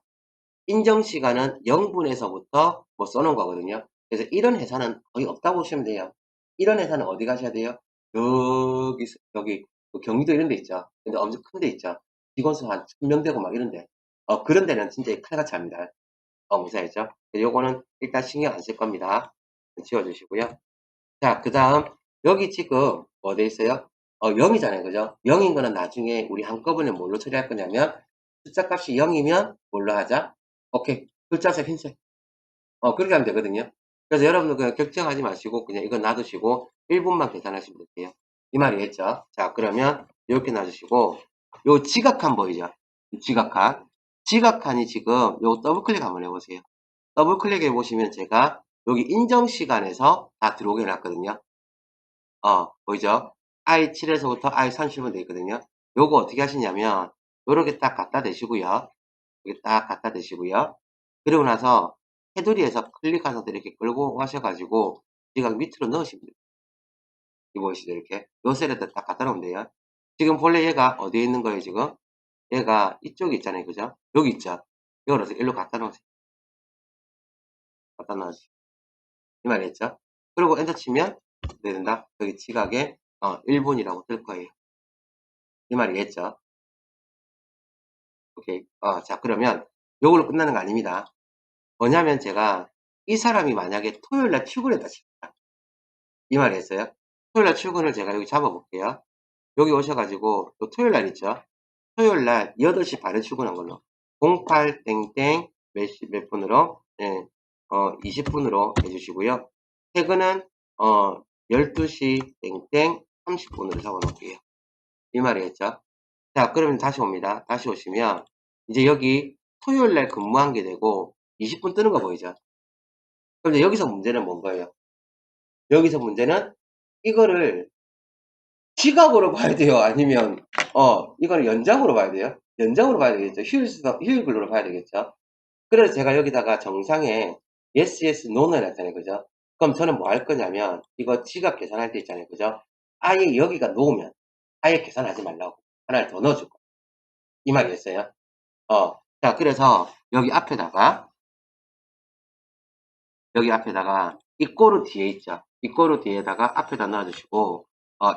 인정시간은 0분에서부터 뭐 써놓은 거거든요. 그래서 이런 회사는 거의 없다고 보시면 돼요. 이런 회사는 어디 가셔야 돼요? 여기 뭐 경기도 이런 데 있죠. 근데 엄청 큰 데 있죠. 직원 수 한 1000명 되고 막 이런데. 그런 데는 진짜 칼같이 합니다. 무사했죠? 요거는 일단 신경 안 쓸 겁니다. 지워주시고요. 자, 그 다음, 여기 지금 뭐 돼 있어요? 0이잖아요. 그죠? 0인 거는 나중에 우리 한꺼번에 뭘로 처리할 거냐면, 숫자 값이 0이면 뭘로 하자? 오케이. 글자색 흰색. 그렇게 하면 되거든요. 그래서 여러분들 그냥 걱정하지 마시고, 그냥 이거 놔두시고, 1분만 계산하시면 돼요. 이 말이겠죠? 자, 그러면, 이렇게 놔두시고, 요 지각칸 보이죠? 이 지각칸. 지각칸이 지금, 요 더블 클릭 한번 해보세요. 더블 클릭해 보시면 제가, 여기 인정 시간에서 다 들어오게 해놨거든요. 보이죠? I7에서부터 I30은 돼 있거든요. 요거 어떻게 하시냐면, 요렇게 딱 갖다 대시고요. 여기 딱 갖다 대시고요. 그리고 나서 테두리에서 클릭하셔서 이렇게 끌고 가셔가지고 지각 밑으로 넣으시면 돼요. 이거 보시죠, 이렇게. 요 셀에다 딱 갖다 놓으면 돼요. 지금 본래 얘가 어디에 있는 거예요, 지금? 얘가 이쪽에 있잖아요, 그죠? 여기 있죠? 이거를 일로 갖다 놓으세요. 갖다 놓으세요. 이 말이겠죠? 그리고 엔터 치면 어떻게 된다? 여기 지각에 1분이라고 뜰 거예요. 이 말이겠죠? 오케이. 자, 그러면 요걸로 끝나는 거 아닙니다. 뭐냐면 제가 이 사람이 만약에 토요일날 출근했다 칩니다. 이 말이겠어요? 토요일날 출근을 제가 여기 잡아볼게요. 여기 오셔가지고 또 토요일날 있죠? 토요일날 8시 반에 출근한 걸로 08 땡땡 몇 분으로 20분으로 해주시고요. 퇴근은 12시 땡땡 30분으로 잡아놓을게요. 이 말이겠죠? 자, 그러면 다시 옵니다. 다시 오시면 이제 여기 토요일날 근무한 게 되고 20분 뜨는 거 보이죠? 그럼 이제 여기서 문제는 뭔가요? 여기서 문제는 이거를 지각으로 봐야 돼요? 아니면 이거는 연장으로 봐야 돼요? 연장으로 봐야 되겠죠? 휴일근로로 봐야 되겠죠? 그래서 제가 여기다가 정상에 yes, yes, no는 해놨잖아요. 그죠? 그럼 저는 뭐 할 거냐면 이거 지각 계산할 때 있잖아요. 그죠? 아예 여기가 놓으면 아예 계산하지 말라고 하나를 더 넣어줄 거예요. 이 말이었어요. 자, 그래서 여기 앞에다가 이꼬르 뒤에 있죠. 이꼬르 뒤에다가 앞에다 넣어주시고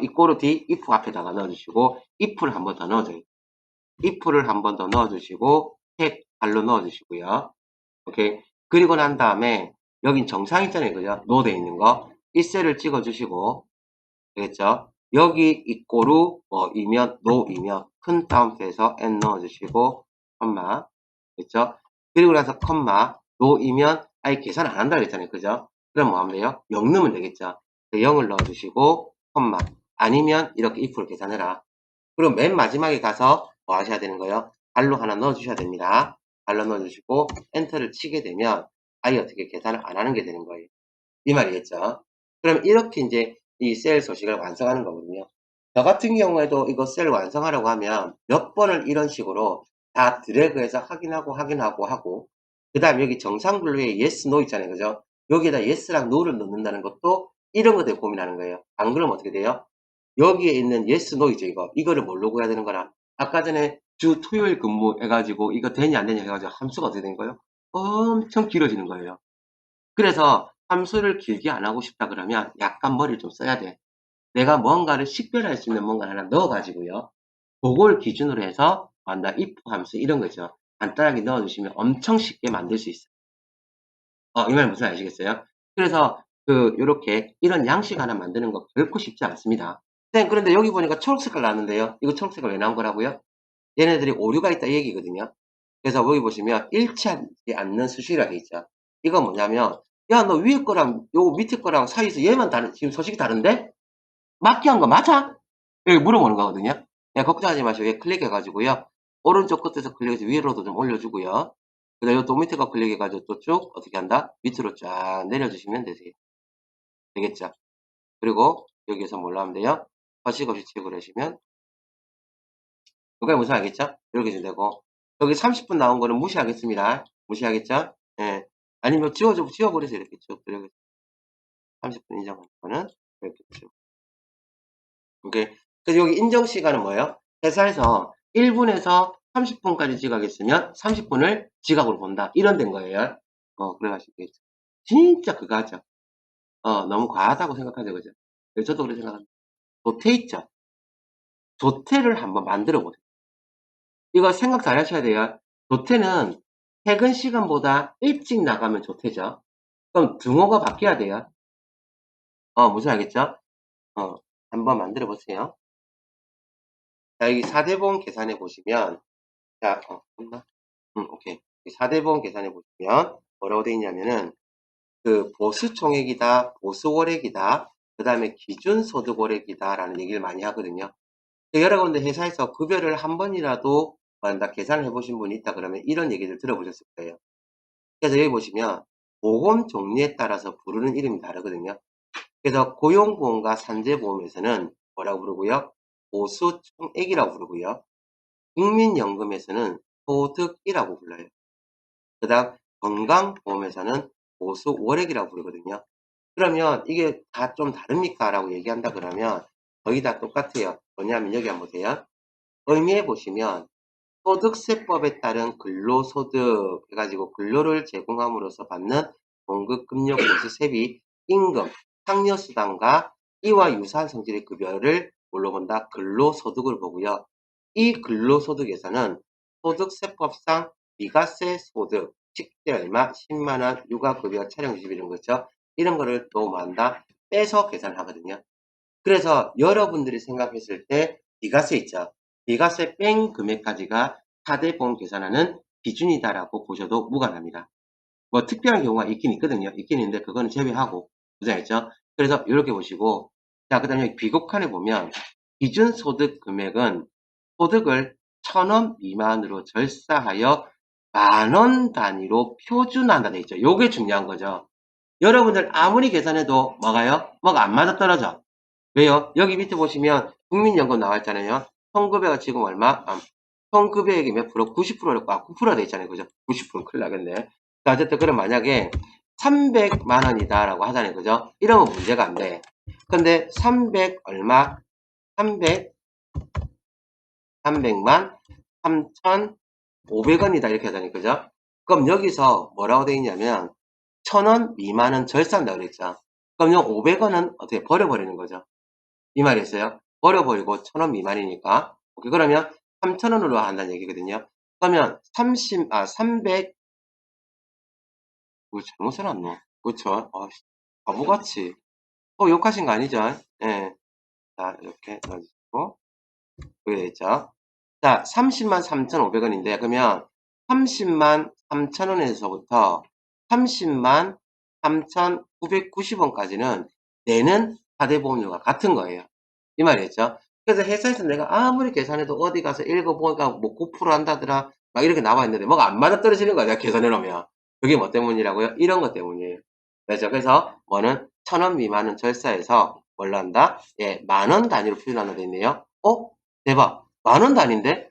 이꼬르 뒤 if 앞에다가 넣어주시고 if를 한 번 더 넣어줘요. if를 한 번 더 넣어주시고 텍 발로 넣어주시고요. 오케이. 그리고 난 다음에 여긴 정상 있잖아요. 그죠? 노돼 있는 거. 이 셀을 찍어주시고 되겠죠? 여기 이꼬르 이면 노이면 큰 따옴표에서 n 넣어주시고 컴마 됐죠? 그리고 나서 컴마 노이면 아예 계산 안 한다 그랬잖아요. 그죠? 그럼 뭐 하면 돼요? 0 넣으면 되겠죠? 0을 넣어주시고 컴마 아니면 이렇게 if를 계산해라. 그리고 맨 마지막에 가서 뭐 하셔야 되는 거예요? 발로 하나 넣어주셔야 됩니다. 발로 넣어주시고 엔터를 치게 되면 아예 어떻게 계산을 안 하는 게 되는 거예요. 이 말이겠죠? 그럼 이렇게 이제 이 셀 소식을 완성하는 거거든요. 저 같은 경우에도 이거 셀 완성하려고 하면 몇 번을 이런 식으로 다 드래그해서 확인하고 하고 그 다음 여기 정상 분류에 yes, no 있잖아요. 그죠? 여기에다 yes랑 no를 넣는다는 것도 이런 것들 고민하는 거예요. 안 그러면 어떻게 돼요? 여기에 있는 yes, no 있죠, 이거. 이거를 뭘로 구해야 되는 거라? 아까 전에 주 토요일 근무 해가지고 이거 되냐 안 되냐 해가지고 함수가 어떻게 된 거예요? 엄청 길어지는 거예요. 그래서 함수를 길게 안 하고 싶다 그러면 약간 머리를 좀 써야 돼. 내가 뭔가를 식별할 수 있는 뭔가 하나 넣어가지고요. 그걸 기준으로 해서 만다 if 함수 이런 거죠. 간단하게 넣어주시면 엄청 쉽게 만들 수 있어요. 이 말 무슨 아시겠어요? 그래서 요렇게 이런 양식 하나 만드는 거 결코 쉽지 않습니다. 네, 그런데 여기 보니까 초록색깔 나왔는데요. 이거 초록색깔 왜 나온 거라고요? 얘네들이 오류가 있다 이 얘기거든요. 그래서 여기 보시면 일치하지 않는 수식이라고 돼 있죠. 이건 뭐냐면 야, 너 위에 거랑 요 밑에 거랑 사이에서 얘만 다른 지금 소식이 다른데? 맞게 한 거 맞아? 여기 물어보는 거거든요. 야, 걱정하지 마시고 얘 클릭해 가지고요. 오른쪽 끝에서 클릭해서 위로도 좀 올려주고요. 그다음에 또 밑에 거 클릭해 가지고 또 쭉 어떻게 한다? 밑으로 쫙 내려주시면 되세요. 되겠죠? 그리고 여기에서 뭘로 하면 돼요? 서식 없이 체크를 하시면 그게 무슨 알겠죠? 이렇게 되고 여기 30분 나온 거는 무시하겠습니다. 무시하겠죠? 예. 아니면 지워버리세요. 이렇게 쭉 이렇게 30분 인정한 거는 이렇게 쭉. 오케이. 그래서 여기 인정 시간은 뭐예요? 회사에서 1분에서 30분까지 지각했으면 30분을 지각으로 본다. 이런 된 거예요. 그래가지고 진짜 그거 하죠. 너무 과하다고 생각하죠. 그죠? 저도 그렇게 생각합니다. 조퇴 있죠? 조퇴를 한번 만들어 보세요. 이거 생각 잘 하셔야 돼요. 조퇴는 퇴근 시간보다 일찍 나가면 조퇴죠. 그럼 등호가 바뀌어야 돼요. 무슨 알겠죠? 어, 한번 만들어 보세요. 자, 여기 4대보험 계산해 보시면, 자, 맞나? 오케이. 4대보험 계산해 보시면, 뭐라고 되어 있냐면은, 그 보수총액이다, 보수월액이다, 그 다음에 기준소득월액이다 라는 얘기를 많이 하거든요. 여러분들 회사에서 급여를 한 번이라도 계산을 해보신 분이 있다 그러면 이런 얘기를 들어보셨을 거예요. 그래서 여기 보시면 보험 종류에 따라서 부르는 이름이 다르거든요. 그래서 고용보험과 산재보험에서는 뭐라고 부르고요? 보수총액이라고 부르고요. 국민연금에서는 소득이라고 불러요. 그 다음 건강보험에서는 보수월액이라고 부르거든요. 그러면 이게 다 좀 다릅니까? 라고 얘기한다 그러면 거의 다 똑같아요. 뭐냐면 여기 한번 보세요. 의미해 보시면 소득세법에 따른 근로소득 해가지고 근로를 제공함으로써 받는 봉급금융 보수세비, 임금, 상여수당과 이와 유사한 성질의 급여를 뭘로 본다? 근로소득을 보고요. 이 근로소득에서는 소득세법상 비과세 소득, 식대 얼마, 10만원, 육아급여, 촬영주식 이런 거죠. 이런 거를 또 뭐한다? 빼서 계산하거든요. 그래서 여러분들이 생각했을 때 비과세 있죠. 비과세 뺀 금액까지가 4대 보험 계산하는 기준이다라고 보셔도 무관합니다. 뭐 특별한 경우가 있긴 있거든요. 있긴 있는데 그거는 제외하고 보장했죠. 그래서 이렇게 보시고 자 그 다음에 비곡칸에 보면 기준소득 금액은 소득을 1,000원 미만으로 절사하여 만원 단위로 표준한다 돼 있죠. 요게 중요한 거죠. 여러분들 아무리 계산해도 뭐가요? 뭐가 안 맞아떨어져. 왜요? 여기 밑에 보시면 국민연금 나와 있잖아요. 총급여가 지금 얼마? 총급여액이 몇 프로? 90%가 9%가 돼 있잖아요. 그죠? 90% 큰일 나겠네. 자, 어쨌든 그럼 만약에 300만 원이다라고 하잖아요. 그죠? 이러면 문제가 안 돼. 근데 300 얼마? 300만 3,500원이다 이렇게 하잖아요. 그죠? 그럼 여기서 뭐라고 돼 있냐면 1,000원 미만은 절산다 그랬죠. 그럼 요 500원은 어떻게 버려버리는 거죠. 이 말이었어요. 버려버리고 1,000원 미만이니까. 오케이, 그러면 3,000원으로 한다는 얘기거든요. 그러면 300, 뭐 잘못 써놨노? 그쵸? 바보같이. 욕하신 거 아니죠? 예. 자, 이렇게 넣어주시고. 여기 되겠죠? 자, 30만 3,500원인데, 그러면 30만 3,000원에서부터 30만 3,990원까지는 내는 4대 보험료가 같은 거예요. 이 말이었죠. 그래서 회사에서 내가 아무리 계산해도 어디 가서 읽어보니까 뭐 9% 한다더라 막 이렇게 나와 있는데 뭐가 안 맞아떨어지는 거야. 내가 계산해 놓으면. 그게 뭐 때문이라고요? 이런 것 때문이에요. 그렇죠. 그래서 뭐는 1,000원 미만은 절사해서 뭘로 한다? 예, 만원 단위로 표준하는 데 있네요. 대박. 만원 단위인데?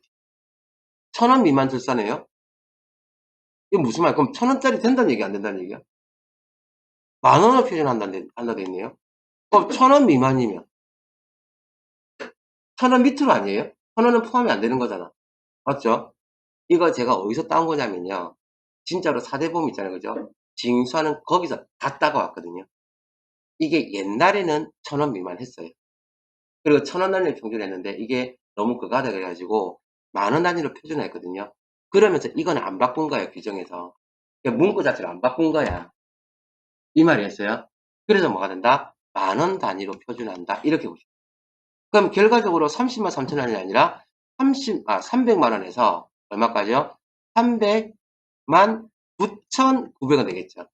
1,000원 미만 절사네요? 이게 무슨 말? 그럼 1,000원짜리 된다는 얘기 안 된다는 얘기야? 만원을 한다 돼 있네요. 그럼 1,000원 미만이면 1,000원 밑으로 아니에요? 1,000원은 포함이 안 되는 거잖아. 맞죠? 이거 제가 어디서 따온 거냐면요. 진짜로 4대 보험 있잖아요. 그죠? 징수하는 거기서 다 따가왔거든요. 이게 옛날에는 1,000원 미만 했어요. 그리고 1,000원 단위로 평균했는데 이게 너무 그거 하다 그래가지고 만원 단위로 표준했거든요. 그러면서 이건 안 바꾼 거예요. 규정에서. 그러니까 문구 자체를 안 바꾼 거야. 이 말이었어요. 그래서 뭐가 된다? 만원 단위로 표준한다. 이렇게 보시죠. 그럼 결과적으로 30만 3천 원이 아니라 300만 원에서 얼마까지요? 300만 9,900원 되겠죠.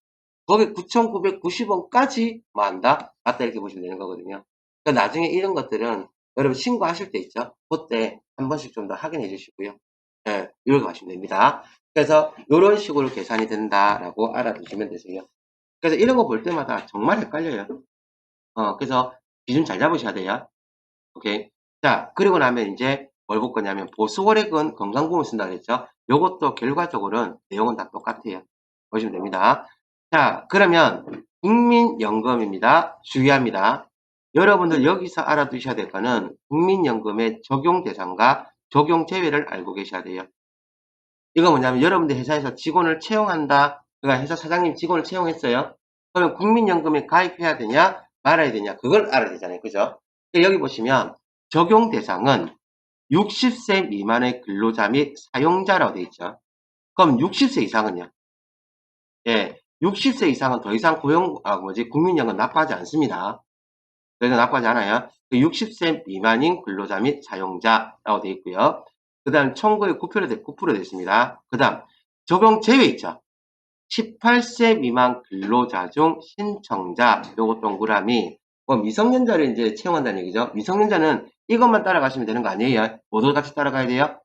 거기 9,990원까지 뭐 한다? 맞다 이렇게 보시면 되는 거거든요. 그러니까 나중에 이런 것들은 여러분 신고하실 때 있죠? 그때 한 번씩 좀 더 확인해 주시고요. 예, 이렇게 하시면 됩니다. 그래서 이런 식으로 계산이 된다라고 알아두시면 되세요. 그래서 이런 거 볼 때마다 정말 헷갈려요. 그래서 기준 잘 잡으셔야 돼요. 오케이. 자, 그리고 나면 이제 뭘 볼 거냐면 보수월액은 건강보험을 쓴다 그랬죠? 요것도 결과적으로는 내용은 다 똑같아요. 보시면 됩니다. 자, 그러면 국민연금입니다. 주의합니다. 여러분들 여기서 알아두셔야 될 거는 국민연금의 적용 대상과 적용 제외를 알고 계셔야 돼요. 이거 뭐냐면 여러분들 회사에서 직원을 채용한다. 그러니까 회사 사장님 직원을 채용했어요. 그러면 국민연금에 가입해야 되냐 말아야 되냐 그걸 알아야 되잖아요. 그죠? 여기 보시면 적용 대상은 60세 미만의 근로자 및 사용자라고 되어 있죠. 그럼 60세 이상은요? 예, 60세 이상은 더 이상 국민연금 납부하지 않습니다. 그래서 납부하지 않아요. 60세 미만인 근로자 및 사용자라고 되어 있고요. 그 다음 청구의 9% 되어 있습니다. 그 다음 적용 제외 있죠. 18세 미만 근로자 중 신청자 요거 동그라미 미성년자를 이제 채용한다는 얘기죠. 미성년자는 이것만 따라가시면 되는 거 아니에요. 뭐도 같이 따라가야 돼요?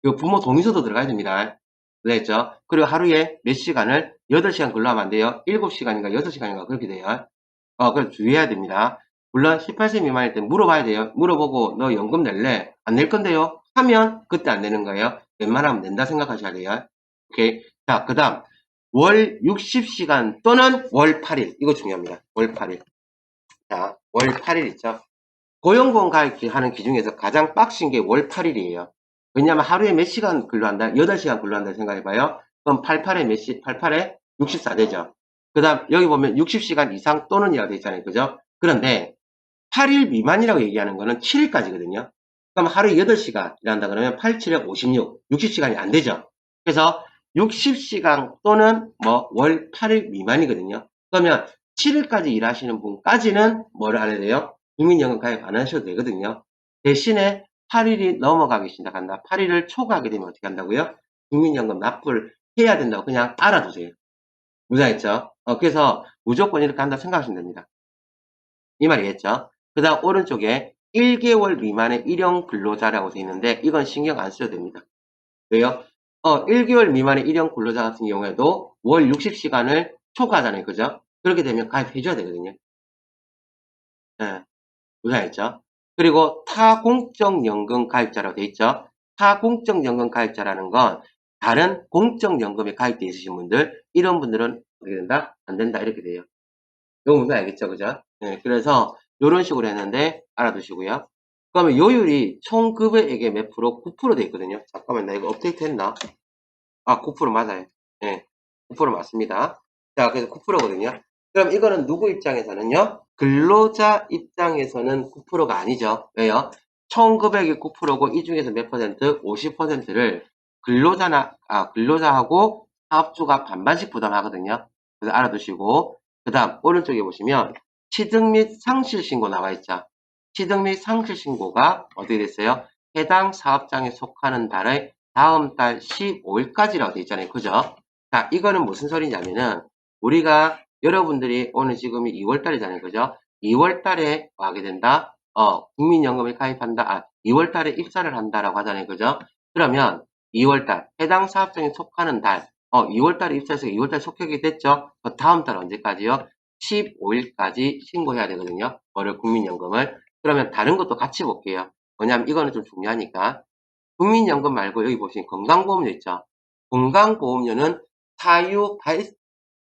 그 부모 동의서도 들어가야 됩니다. 그랬죠? 그리고 하루에 몇 시간을 8시간 근로하면 안 돼요. 7시간인가 6시간인가 그렇게 돼요. 그래서 주의해야 됩니다. 물론 18세 미만일 때 물어봐야 돼요. 물어보고 너 연금 낼래? 안 낼 건데요? 하면 그때 안 내는 거예요. 웬만하면 낸다 생각하셔야 돼요. 오케이. 자, 그 다음 월 60시간 또는 월 8일 이거 중요합니다. 월 8일. 자, 월 8일 있죠? 고용보험 가입하는 기중에서 가장 빡신 게 월 8일이에요. 왜냐하면 하루에 몇 시간 근로한다? 8시간 근로한다 생각해봐요. 그럼 88에 몇 시? 88에 64되죠. 그 다음 여기 보면 60시간 이상 또는 이라고 되어 있잖아요. 그죠? 그런데 8일 미만이라고 얘기하는 거는 7일까지거든요. 그럼 하루에 8시간 일한다 그러면 8, 7에 56, 60시간이 안 되죠. 그래서 60시간 또는 월 8일 미만이거든요. 그러면 7일까지 일하시는 분까지는 뭐를 안 해야 돼요? 국민연금 가입 안 하셔도 되거든요. 대신에 8일이 넘어가기 시작한다. 8일을 초과하게 되면 어떻게 한다고요? 국민연금 납부를 해야 된다고 그냥 알아두세요. 무사했죠? 그래서 무조건 이렇게 한다 생각하시면 됩니다. 이 말이겠죠? 그 다음 오른쪽에 1개월 미만의 일용 근로자라고 되어 있는데 이건 신경 안 써도 됩니다. 왜요? 1개월 미만의 일용 근로자 같은 경우에도 월 60시간을 초과하잖아요. 그죠? 그렇게 되면 가입해줘야 되거든요. 네, 무사했죠? 그리고 타공적연금 가입자라고 되어 있죠? 타공적연금 가입자라는 건 다른 공적연금에 가입되어 있으신 분들 이런 분들은 어떻게 된다? 안 된다 이렇게 돼요. 이거 뭔지 알겠죠? 그죠? 네, 그래서 이런 식으로 했는데 알아두시고요. 그러면 요율이 총 급여액의 몇 프로? 9% 돼 있거든요. 잠깐만 나 이거 업데이트 했나? 9% 맞아요. 네, 9% 맞습니다. 자, 그래서 9%거든요. 그럼 이거는 누구 입장에서는요? 근로자 입장에서는 9%가 아니죠. 왜요? 총 급여액이 9%고 이 중에서 몇 퍼센트? 50%를 근로자하고 사업주가 반반씩 부담하거든요. 그래서 알아두시고 그 다음 오른쪽에 보시면 취득 및 상실 신고 나와 있죠. 취득 및 상실 신고가 어떻게 됐어요? 해당 사업장에 속하는 달의 다음 달 15일까지라고 되어 있잖아요. 그죠? 자, 이거는 무슨 소리냐면은 우리가 여러분들이 오늘 지금이 2월 달이잖아요. 그죠? 2월 달에 하게 된다. 국민연금에 가입한다. 2월 달에 입사를 한다라고 하잖아요. 그죠? 그러면 2월 달 해당 사업장에 속하는 달 2월 달에 입사해서 2월 달에 속하게 됐죠? 그 다음 달 언제까지요? 15일까지 신고해야 되거든요. 월요 국민연금을. 그러면 다른 것도 같이 볼게요. 왜냐하면 이거는 좀 중요하니까. 국민연금 말고 여기 보시면 건강보험료 있죠. 건강보험료는 사유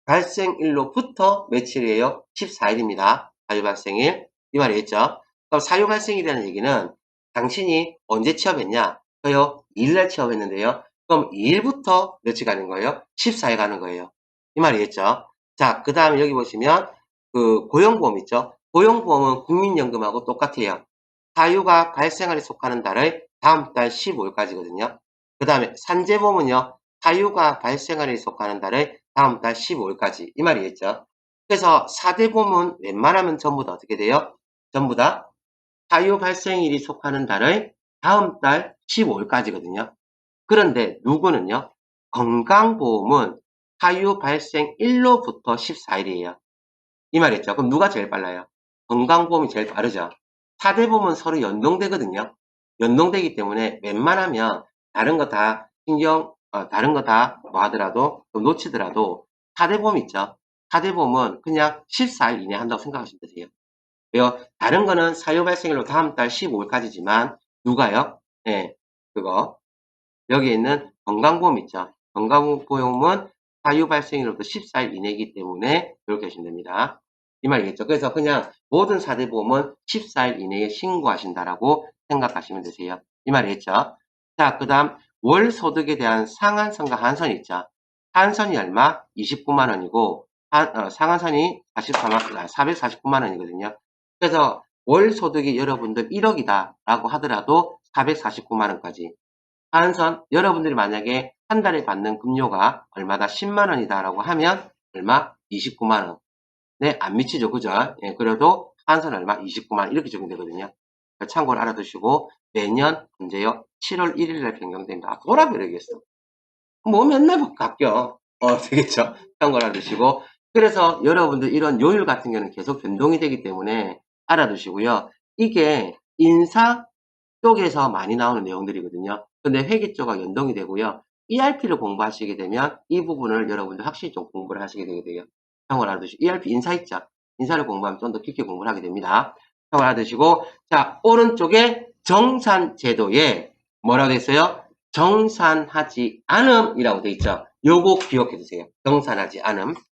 발생일로부터 며칠이에요? 14일입니다. 사유 발생일. 이 말이겠죠? 그럼 사유 발생일이라는 얘기는 당신이 언제 취업했냐? 저요, 2일날 취업했는데요. 그럼 2일부터 며칠 가는 거예요? 14일 가는 거예요. 이 말이겠죠? 자, 그 다음에 여기 보시면 그 고용보험 있죠? 고용보험은 국민연금하고 똑같아요. 사유가 발생할에 속하는 달의 다음 달 15일까지거든요. 그 다음에 산재보험은요. 사유가 발생할에 속하는 달의 다음 달 15일까지 이 말이겠죠. 그래서 4대보험은 웬만하면 전부 다 어떻게 돼요? 전부 다 사유 발생일이 속하는 달의 다음 달 15일까지거든요. 그런데 누구는요? 건강보험은 사유 발생일로부터 14일이에요. 이 말이죠. 그럼 누가 제일 빨라요? 건강보험이 제일 빠르죠. 4대보험은 서로 연동되거든요. 연동되기 때문에 웬만하면 다른 거 다 다른 거 다 뭐 하더라도 좀 놓치더라도 4대보험 있죠. 4대보험은 그냥 14일 이내 한다고 생각하시면 되세요. 왜요? 다른 거는 사유 발생일로 다음 달 15일까지지만 누가요? 네, 그거 여기 있는 건강보험 있죠. 건강보험은 사유 발생일로부터 14일 이내이기 때문에 이렇게 하시면 됩니다. 이 말이겠죠. 그래서 그냥 모든 4대 보험은 14일 이내에 신고하신다라고 생각하시면 되세요. 이 말이겠죠. 자, 그 다음 월 소득에 대한 상한선과 한선이 있죠. 한선이 얼마? 29만 원이고 상한선이 449만 원이거든요. 그래서 월 소득이 여러분들 1억이다 라고 하더라도 449만 원까지. 하한선, 여러분들이 만약에 한 달에 받는 급료가 얼마다 10만 원이다 라고 하면 얼마? 29만 원. 네, 안 미치죠. 그죠? 예, 그래도 하한선 얼마? 29만 원 이렇게 적용되거든요. 참고를 알아두시고 매년 언제요? 7월 1일에 변경됩니다. 아, 돌아버리겠어. 뭐 맨날 바뀌어. 되겠죠? 참고를 알아두시고. 그래서 여러분들 이런 요율 같은 경우는 계속 변동이 되기 때문에 알아두시고요. 이게 인사 쪽에서 많이 나오는 내용들이거든요. 근데 회계 쪽과 연동이 되고요. ERP를 공부하시게 되면 이 부분을 여러분들 확실히 좀 공부를 하시게 되게 돼요. 참고를 알아두시고. ERP 인사 있죠? 인사를 공부하면 좀 더 깊게 공부를 하게 됩니다. 참고를 알아두시고. 자, 오른쪽에 정산제도에 뭐라고 돼 있어요? 정산하지 않음이라고 돼 있죠. 요거 기억해 두세요. 정산하지 않음.